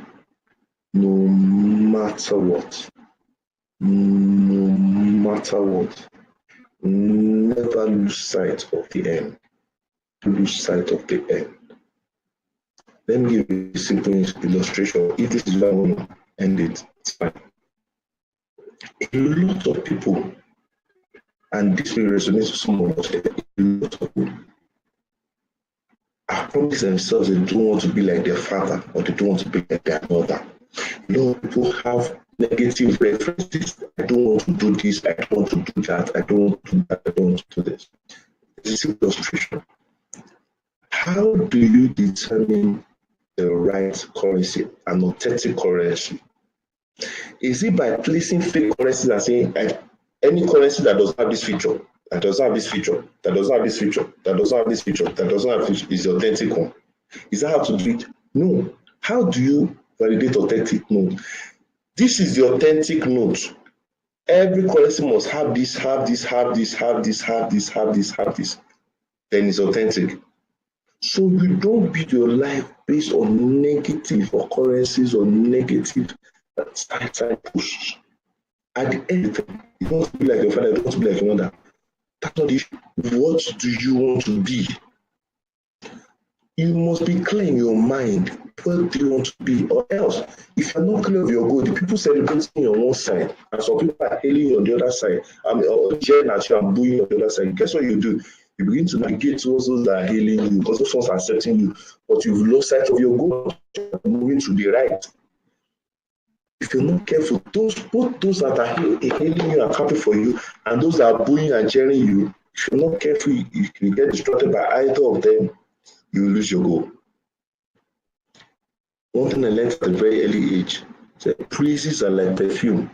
no matter what, never lose sight of the end. Lose sight of the end. Let me give you a simple illustration. If this is where I want to end it, it's fine. A lot of people, and this will resonate with some of us, a lot of people have promised themselves they don't want to be like their father or they don't want to be like their mother. A lot of people have negative references. I don't want to do this, I don't want to do that, I don't want to do that, I don't want to do this. This is illustration. How do you determine the right currency, an authentic currency? Is it by placing fake currencies and saying any currency that does not have this feature, that does not have this feature, that does not have this feature, that does not have this feature, that does not have this feature is the authentic one? Is that how to do it? No. How do you validate authentic note? This is the authentic note. Every currency must have this, have this, have this, have this, have this, have this, have this. Then it's authentic. So you don't build your life based on negative occurrences or negative posts. At the end of the day, you don't want to be like your father, you don't want to be like your mother. That's not the issue. What do you want to be? You must be clear in your mind. What do you want to be? Or else, if you're not clear of your goal, the people celebrating you on one side, and some people are hailing you on the other side, or jeering at you and booing you on the other side, guess what you do? You begin to navigate towards those that are hailing you, because those ones are accepting you, but you've lost sight of your goal, moving to the right. If you're not careful, both those that are hailing you and happy for you, and those that are booing and jeering you, if you're not careful, you can get distracted by either of them. You lose your goal. One thing I learned at a very early age is that praises are like perfume.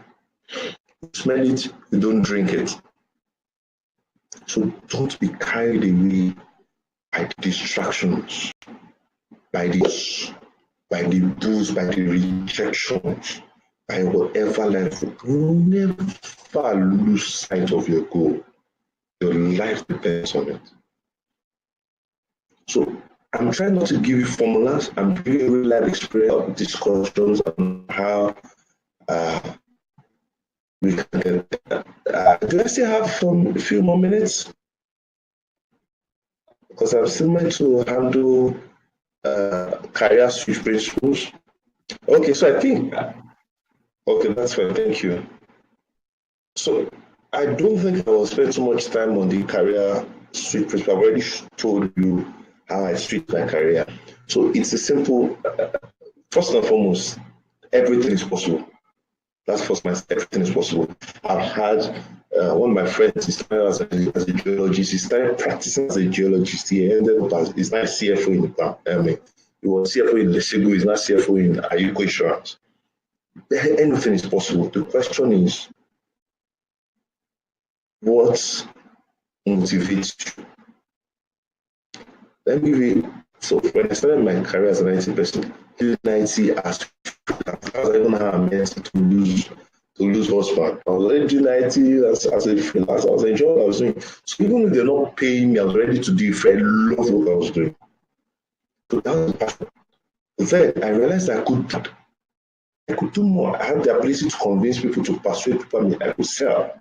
You smell it, you don't drink it. So don't be carried away by the distractions, by the booze, by the rejections, by whatever life. Never lose sight of your goal. Your life depends on it. So I'm trying not to give you formulas. I'm giving you real life experience discussions on how we can get. Do I still have a few more minutes? Because I'm still meant to handle career switch principles. Okay, so I think, okay, that's fine. Thank you. So I don't think I will spend too much time on the career switch principle. I've already told you how I switch my career. So it's a simple, first and foremost, everything is possible. That's first my everything is possible. I've had one of my friends, he started as a geologist. He started practicing as a geologist. He ended up as, he's not CFO in the he was CFO in Lesego, he's not CFO in Ayuko Insurance. Anything is possible. The question is, what motivates you? Let me read. So when I started my career as an IT person, using IT as I don't know how I meant to lose husband. I was already doing IT as a freelance. I was enjoying what I was doing. So even if they're not paying me, I was ready to do it for I love what I was doing. So that was passion. Then I realized I could do more. I had the ability to convince people, to persuade people. I could sell.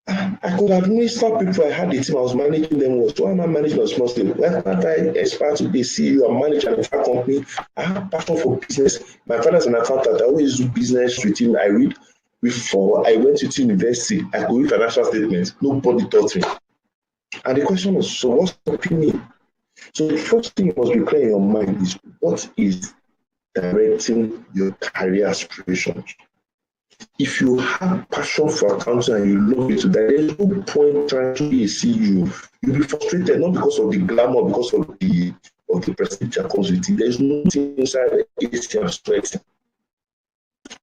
I could administer people. I had a team. I was managing them. Why am I managing a small team? Why can't I aspire to be a CEO and manage an entire company? I have passion for business. My father's an accountant. I always do business with him. I read. Before I went to university, I could read financial statements. Nobody taught me. And the question was, so what's stopping me? So the first thing you must be clear in your mind is, what is directing your career aspirations? If you have passion for accounting and you love it, there's no point trying to be a CEO. You'll be frustrated, not because of the glamour, because of the prestige that comes with it. There's nothing inside the AC and sweating.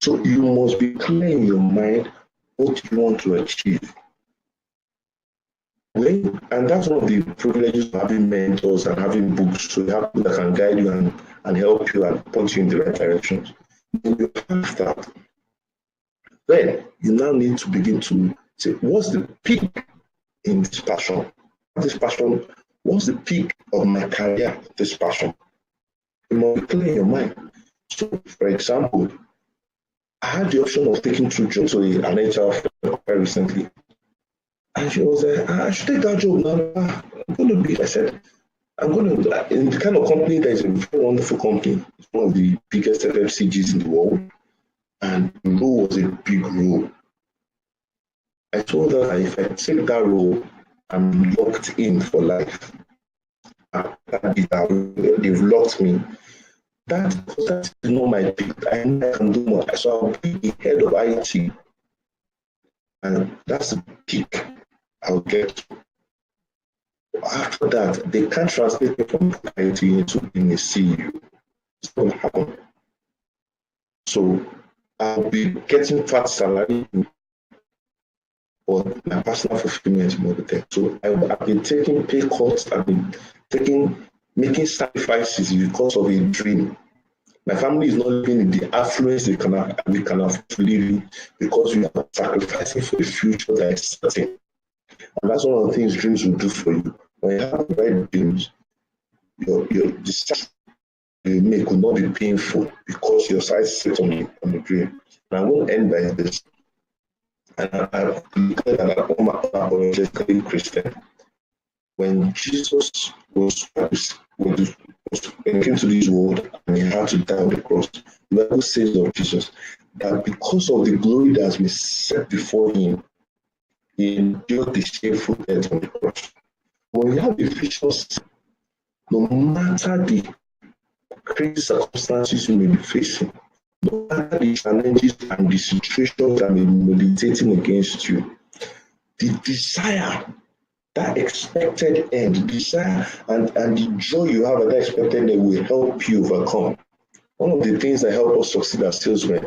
So you must be clear in your mind what you want to achieve. And that's one of the privileges of having mentors and having books. So you have people that can guide you and help you and point you in the right directions. When you have that, then you now need to begin to say, what's the peak in this passion? This passion, what's the peak of my career, this passion? You must be clear in your mind. So, for example, I had the option of taking two jobs to an HR firm quite recently. And she was like, I should take that job now. I'm going to be, I said, I'm going to, in the kind of company that is a very wonderful company, it's one of the biggest FMCGs in the world. And the role was a big role. I told her that if I take that role, I'm locked in for life. They've locked me. That is not my peak. I know I can do more. So I'll be the head of IT. And that's the peak I'll get to. After that, they can't translate me from IT into being a CEO. It's not going to happen. So I'll be getting fat salary, but my personal fulfillment is not there. So I've been taking pay cuts, I've been making sacrifices because of a dream. My family is not living in the affluence we can afford to live in because we are sacrificing for the future that is certain. And that's one of the things dreams will do for you. When you have the right dreams, your decision you make will not be painful because your sights set on the dream. And I won't end by this. And I declare that I'm unapologetically Christian. When Jesus when he came to this world and he had to die on the cross, the Bible says of Jesus that because of the glory that has been set before him, he endured the shameful death on the cross. When you have a vision, no matter the crazy circumstances you may be facing, no matter the challenges and the situations that may be militating against you, the desire, that expected end, the desire and the joy you have at that expected end will help you overcome. One of the things that help us succeed as salesmen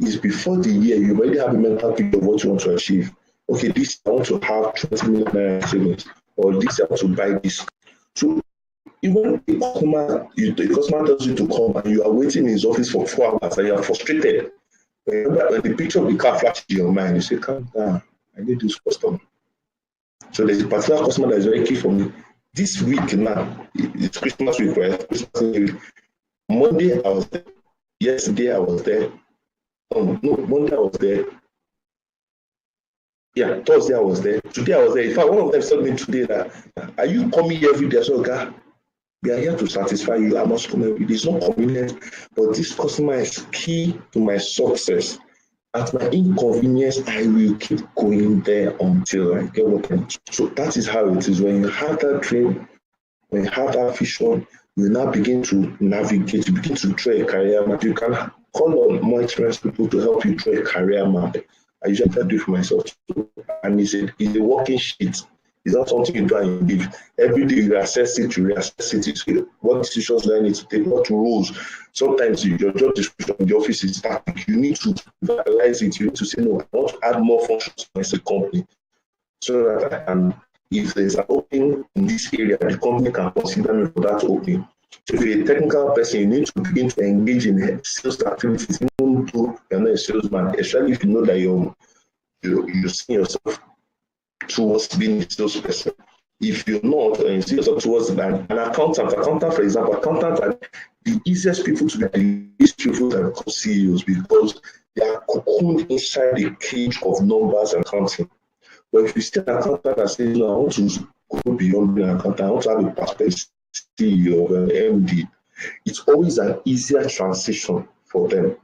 is before the year, you already have a mental picture of what you want to achieve. Okay, this I want to have 20 million naira savings, or this I want to buy this. So even the customer tells you to come and you are waiting in his office for 4 hours and you are frustrated. When the picture of the car flashes in your mind, you say, calm down, I need this customer. So there's a particular customer that is very key for me. This week now, it's Christmas week, right? Christmas week. Monday I was there. Yesterday I was there. No, Monday I was there. Yeah, Thursday I was there. Today I was there. In fact, one of them told me today that, are you coming here every day? So, okay, we are here to satisfy you. I must come every day. It's not convenient, but this customer is key to my success. At my inconvenience, I will keep going there until I get what I need. So that is how it is. When you have that dream, when you have that vision, you now begin to navigate, you begin to draw a career map. You can call on more experienced people to help you draw a career map. I usually do it for myself too. And it's a working sheet. It's not something you do and you leave. Every day you assess it, you reassess it. You see what decisions do I need to take, what rules. Sometimes your job description in the office is static. You need to realize it. You need to say, no, I want to add more functions to my company so that I can, if there's an opening in this area, the company can consider me for that opening. So if you're a technical person, you need to begin to engage in sales activities, even though you're not a salesman, especially if you know that you see yourself towards being a salesperson. If you're not, and you see yourself towards an accountant, for example, accountants are the easiest people to be, the easiest people that become CEOs because they are cocooned inside the cage of numbers and counting. But if you still an accountant that says, no, I want to go beyond being an accountant, I want to have a perspective CEO or an MD, it's always an easier transition for them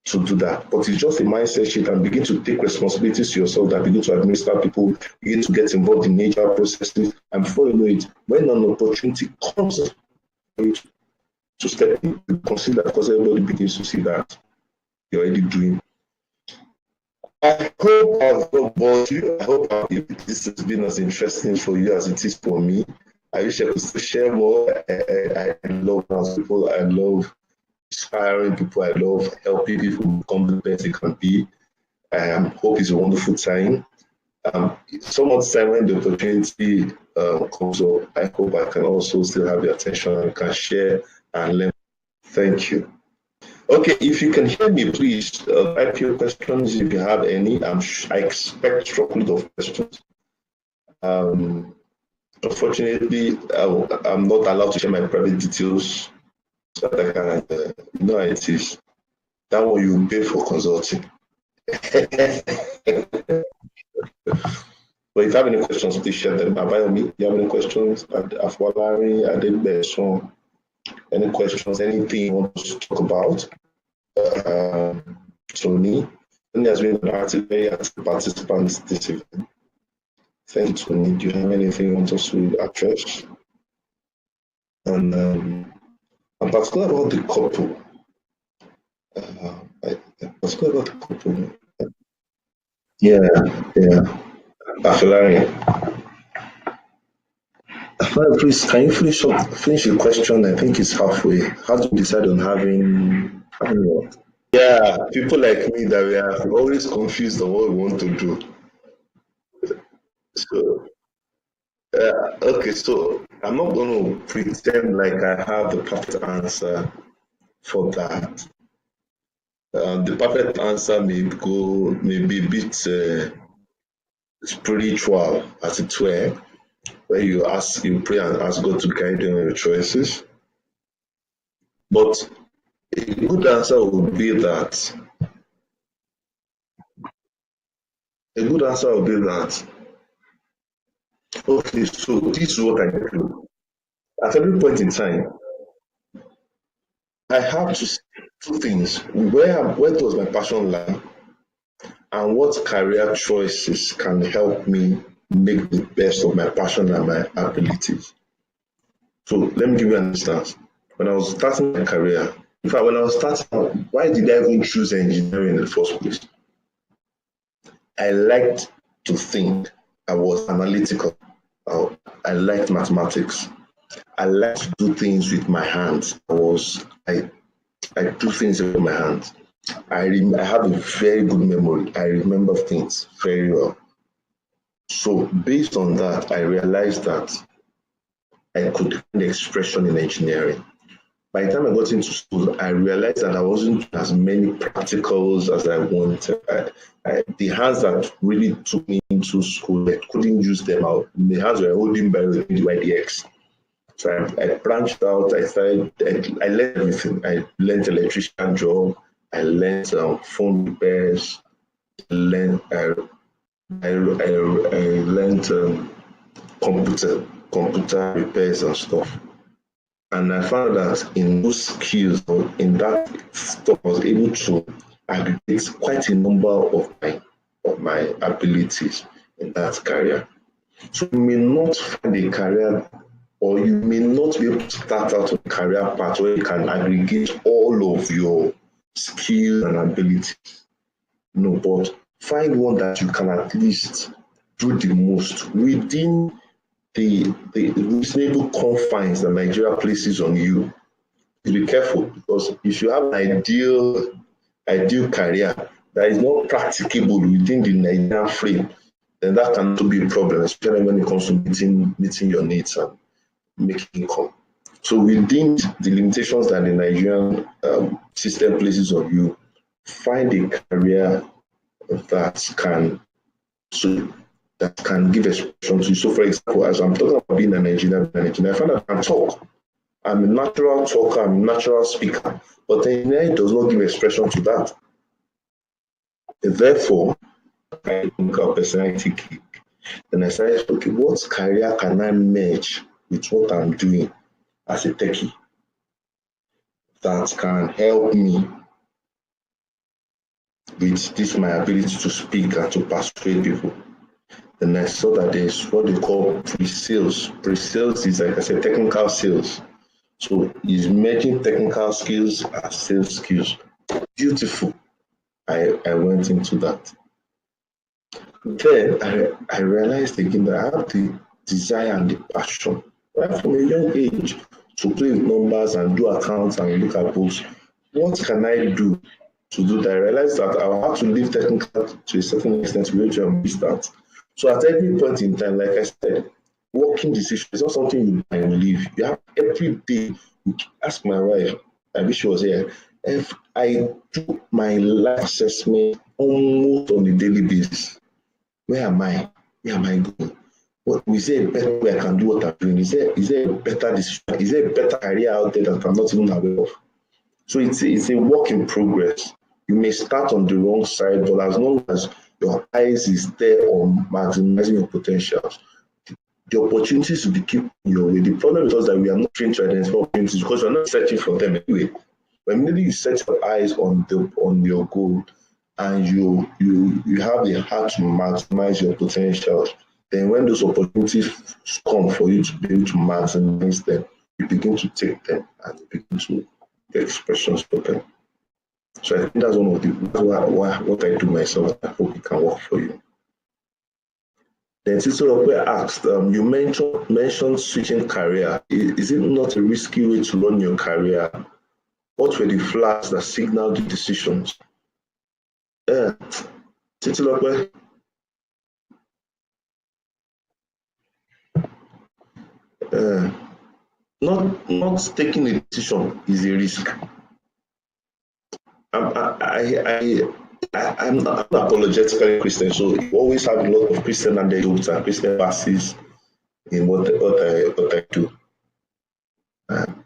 to do that. But it's just a mindset shift and begin to take responsibilities to yourself, that begin to administer people, begin to get involved in major processes. And before you know it, when an opportunity comes to step in, you consider, because everybody begins to see that you're already doing. I hope I've not bored you. I hope this has been as interesting for you as it is for me. I wish I could still share more. I love people. I love inspiring people. I love helping people become the best they can be. Hope it's a wonderful time. Some of the time when the opportunity comes up, I hope I can also still have your attention and can share and learn. Thank you. Okay, if you can hear me, please type your questions if you have any. I expect truckload of questions. Unfortunately, I'm not allowed to share my private details, so that I can, you know how it is. That one you pay for consulting. But if you have any questions, please share them. Abayomi, do you have any questions? Afwalari, Adebeson, any questions, anything you want to talk about? Tony has been an very active participant this evening. Thank you, Tony. Do you have anything you want us to address? And I'm particular about the couple. Particular about the couple. Yeah. Afilari, please, can you finish your question? I think it's halfway. How do you decide on having what? Yeah, people like me that we are always confused on what we want to do. So, okay, so I'm not going to pretend like I have the perfect answer for that. The perfect answer may be a bit spiritual, as it were, where you pray and ask God to guide you in your choices. But a good answer would be that. Okay, so this is what I do. At every point in time, I have to see two things. Where does my passion lie? And what career choices can help me make the best of my passion and my abilities? So let me give you an instance. When I was starting my career, in fact, when I was starting out, why did I even choose engineering in the first place? I liked to think. I was analytical. I liked mathematics. I like to do things with my hands. I do things with my hands. I have a very good memory. I remember things very well. So based on that, I realized that I could find expression in engineering. By the time I got into school, I realized that I wasn't as many practicals as I wanted. The hands that really took me into school, I couldn't use them out. The hands were holding by the YDX. So I branched out. I learned everything. I learned electrician job. I learned phone repairs. I learned computer repairs and stuff. And I found that in those skills or in that stuff, I was able to aggregate quite a number of my abilities in that career. So you may not find a career, or you may not be able to start out on a career path where you can aggregate all of your skills and abilities. No, but find one that you can at least do the most within the reasonable confines that Nigeria places on you. Be careful, because if you have an ideal career that is not practicable within the Nigerian frame, then that can also be a problem, especially when it comes to meeting your needs and making income. So within the limitations that the Nigerian system places on you, find a career that can give expression to you. So for example, as I'm talking about being an engineer, I find that I can talk. I'm a natural talker, I'm a natural speaker, but the engineering does not give expression to that. Therefore, I think our personality kick. Then I started, okay, what career can I merge with what I'm doing as a techie that can help me with this my ability to speak and to persuade people. Then I saw that there's what they call pre-sales. Pre-sales is, like I said, technical sales. So it's merging technical skills and sales skills. Beautiful. I went into that. Then I realized again that I have the desire and the passion right from a young age to play with numbers and do accounts and look at books. What can I do to do that? I realized that I will have to leave technical to a certain extent to be able to miss that. So at every point in time, like I said, working decision is not something you can leave. You have every day. Ask my wife, I wish she was here. If I do my life assessment almost on a daily basis, where am I? Where am I going? Is there a better way I can do what I'm doing? Is there a better decision? Is there a better career out there that I'm not even aware of? So it's a work in progress. You may start on the wrong side, but as long as your eyes is there on maximizing your potentials, the opportunities will be kept your way. The problem is that we are not trained to identify opportunities because we're not searching for them anyway. But immediately you set your eyes on your goal and you have the heart to maximize your potentials, then when those opportunities come for you to be able to maximize them, you begin to take them and you begin to get expressions for them. So I think that's one of what I do myself. I hope it can work for you. Then Sister Okwe asked, you mentioned switching career. Is it not a risky way to run your career? What were the flags that signaled the decisions? Sister Okwe, not taking a decision is a risk. I'm not apologetically Christian, so you always have a lot of Christian anecdotes and Christian verses in what I do.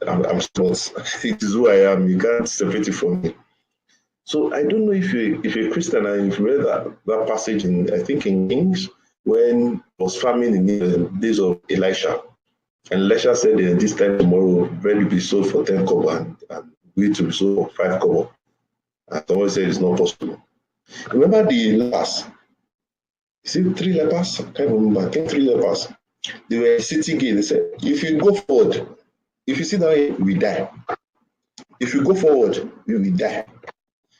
I'm sports. It is who I am. You can't separate it from me. So I don't know if you're a Christian and if you read that passage in, I think in Kings, when it was famine in the days of Elisha. And Elisha said, this time tomorrow, bread will be sold for 10 kobo and wheat will be sold for 5 kobo. And someone said it's not possible. Remember the lepers? Is it 3 lepers? I can't remember. I think 3 lepers. They were city gate. They said, if you go forward, if you sit down here, we die. If you go forward, you will die.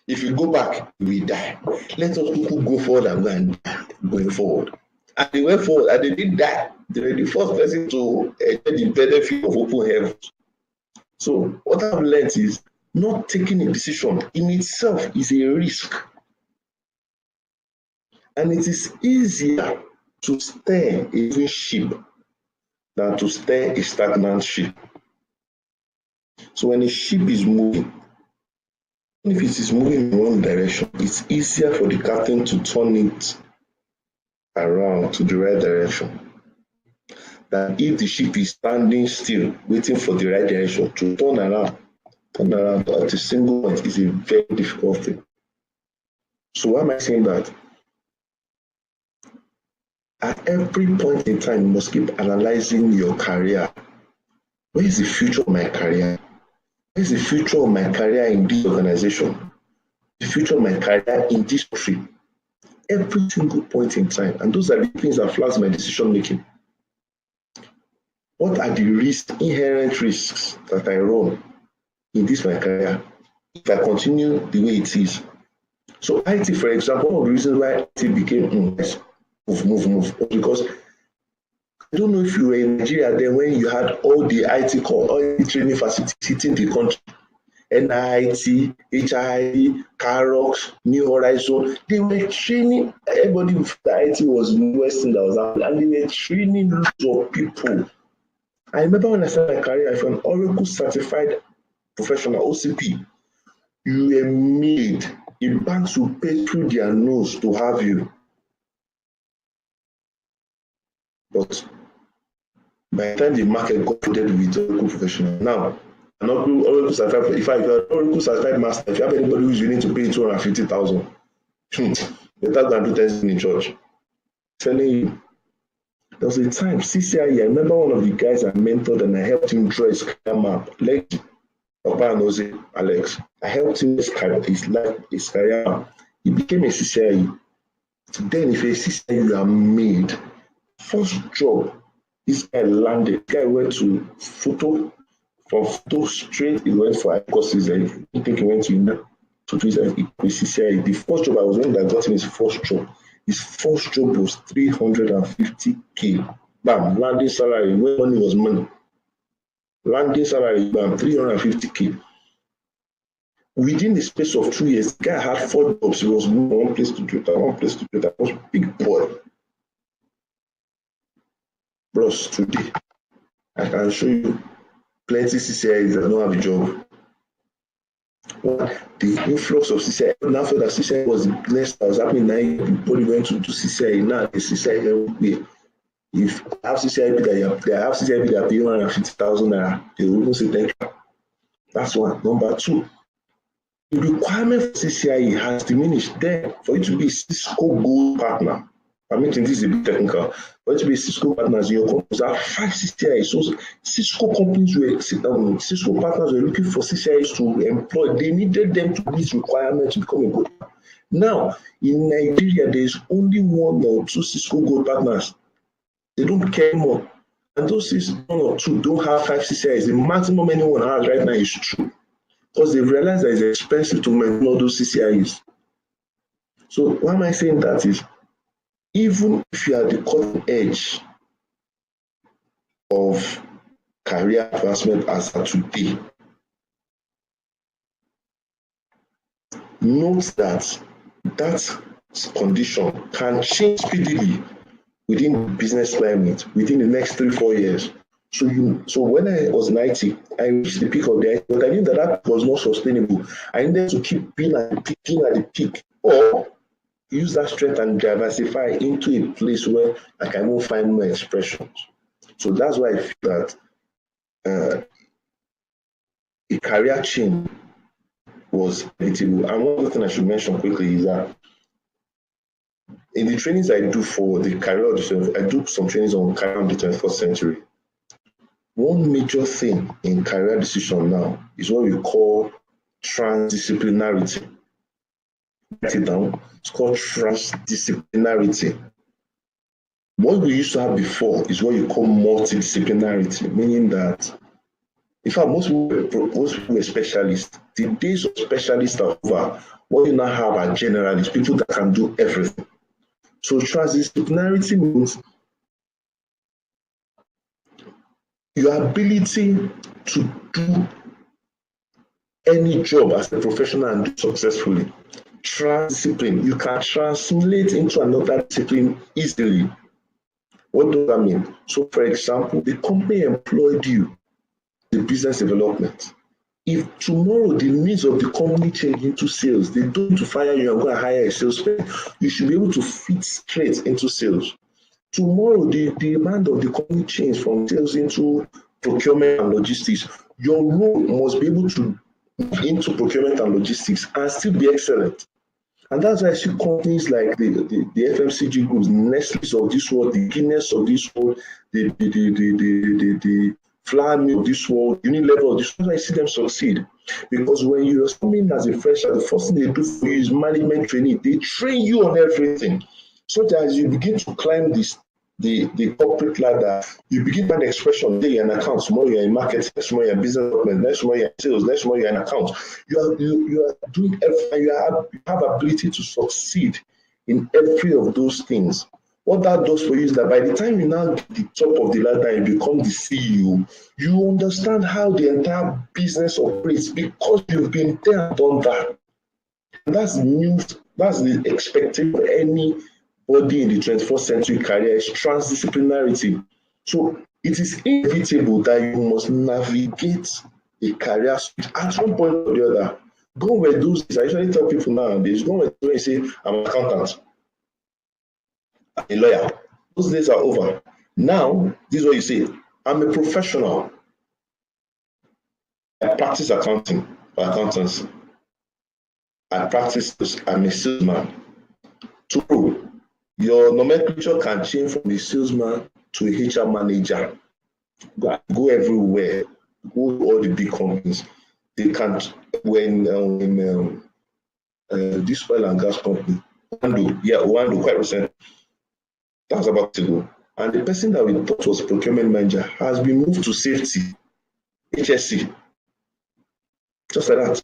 If you go back, you will die. Let us people go forward and die going forward. And they went forward and they didn't die. They were the first person to enjoy the benefit of open heaven. So what I've learned is not taking a decision in itself is a risk. And it is easier to steer a moving ship than to steer a stagnant ship. So when a ship is moving, if it is moving in one direction, it's easier for the captain to turn it around to the right direction than if the ship is standing still, waiting for the right direction to turn around and at a single point is a very difficult thing. So why am I saying that? At every point in time, you must keep analyzing your career. Where is the future of my career? Where is the future of my career in this organization? The future of my career in this country? Every single point in time. And those are the things that flags my decision making. What are the risks, inherent risks that I run in this my career if I continue the way it is? So IT, for example, one of the reasons why IT became move, because I don't know if you were in Nigeria then when you had all the IT training facilities hitting the country. NIT, HID, Carox, New Horizon, they were training everybody with the IT was the newest thing that was happening, and they were training lots of people. I remember when I started my career, I an Oracle certified professional, OCP. You were made. The banks will pay through their nose to have you. But by the time the market got flooded with Oracle professional, now an Oracle certified, if you're an Oracle certified master, if you have anybody who's willing to pay 250,000, better than do things in church. Telling you, there was a time CCIE. I remember one of the guys I mentored and I helped him draw his career map. Like Papa knows it, Alex. I helped him his career map. He became a CCIE. Then, if a CCIE you are made, first job, this guy landed. This guy went to photo. From photo straight, he went for courses. I think he went to CCIE. The first job I was one that got him his first job. His first job was 350K. Bam, landing salary, when money was money. Landing salary, bam, 350K. Within the space of 2 years, the guy had 4 jobs. He was moving one place to do that, one place to do that. He was a big boy. Bros, today, I can show you plenty CCIs that don't have a job. The influx of CCI, after that CCI was the next that was happening, now everybody went to do CCI. Now the CCI everywhere. If I have CCI that pay 150,000 naira, they will even say thank you. That's one. Number two, the requirement for CCI has diminished. Then for you to be a Cisco Gold partner, I mean this is a bit technical. For you to be a Cisco partner, your companies have 5 CCIs. So Cisco companies Cisco partners were looking for CCIs to employ. They needed them to meet requirements to become a good partner. Now in Nigeria, there is only 1 or 2 Cisco Gold partners. They don't care more. And those 1 or 2 don't have 5 CCIs. The maximum anyone has right now is 2. Because they realize that it's expensive to maintain all those CCIs. So why am I saying that is, even if you are the cutting edge of career advancement as of today, note that that condition can change speedily within business climate within the next 3-4 years. So when I was in IT, I reached the peak of the IT, but I knew that was not sustainable. I needed to keep being at the peak, or use that strength and diversify into a place where I can even find more expressions. So that's why I feel that a career change was inevitable. And one other thing I should mention quickly is that in the trainings I do for the career audition, I do some trainings on career in the 21st century. One major thing in career decision now is what we call transdisciplinarity. Write it down. It's called transdisciplinarity. What we used to have before is what you call multidisciplinarity, meaning that, in fact, most people were specialists. The days of specialists are over. What you now have are generalists, people that can do everything. So transdisciplinarity means your ability to do any job as a professional and do successfully. Transdiscipline, you can translate into another discipline easily. What does that mean? So, for example, the company employed you, the business development. If tomorrow the needs of the company change into sales, they don't need to fire you and go and hire a salesperson, you should be able to fit straight into sales. Tomorrow, the demand of the company change from sales into procurement and logistics. Your role must be able to into procurement and logistics and still be excellent. And that's why I see companies like the FMCG groups, Nestle's of this world, the Guinness of this world, the Flour Mill of this world, Unilever of this world. I see them succeed. Because when you're coming as a fresher, the first thing they do for you is management training. They train you on everything. So that as you begin to climb the corporate ladder, you begin that expression, today you're an account, tomorrow you're in marketing, next tomorrow you're in business development, next tomorrow you're in sales, next tomorrow you're in account. You are doing everything, you have ability to succeed in every of those things. What that does for you is that by the time you now get the top of the ladder and become the CEO, you understand how the entire business operates because you've been there and done that. And that's the expectation of anybody in the 21st century career is transdisciplinarity. So it is inevitable that you must navigate a career switch at one point or the other. Go where those days, I usually tell people nowadays, go where you say, I'm an accountant, I'm a lawyer. Those days are over. Now, this is what you say, I'm a professional. I practice accounting or accountants. I practice, I'm a salesman. True, your nomenclature can change from a salesman to a HR manager. Go everywhere, go to all the big companies. They can't, when this oil and gas company, Wando, quite recent, that was about to go. And the person that we thought was procurement manager has been moved to safety, HSC, just like that.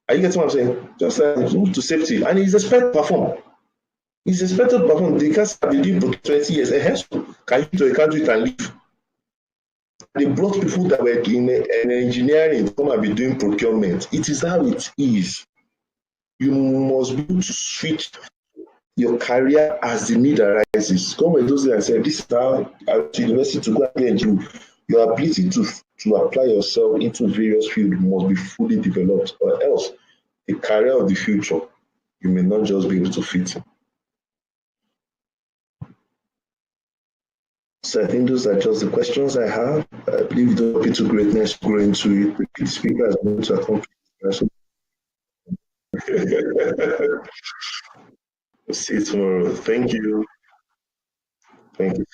Are you getting what I'm saying? Just like that, moved to safety, and he's expected to perform. He's expected to perform because they've been doing for 20 years. Can you can't do it and leave? They brought people that were in engineering to come and be doing procurement. It is how it is. You must be able to switch your career as the need arises. Come with those and say, this is how I went to university to go and get your ability to apply yourself into various fields must be fully developed, or else the career of the future, you may not just be able to fit in. So I think those are just the questions I have. I believe the topic to greatness grow into it. The speaker is going to accomplish. See you tomorrow. Thank you. Thank you.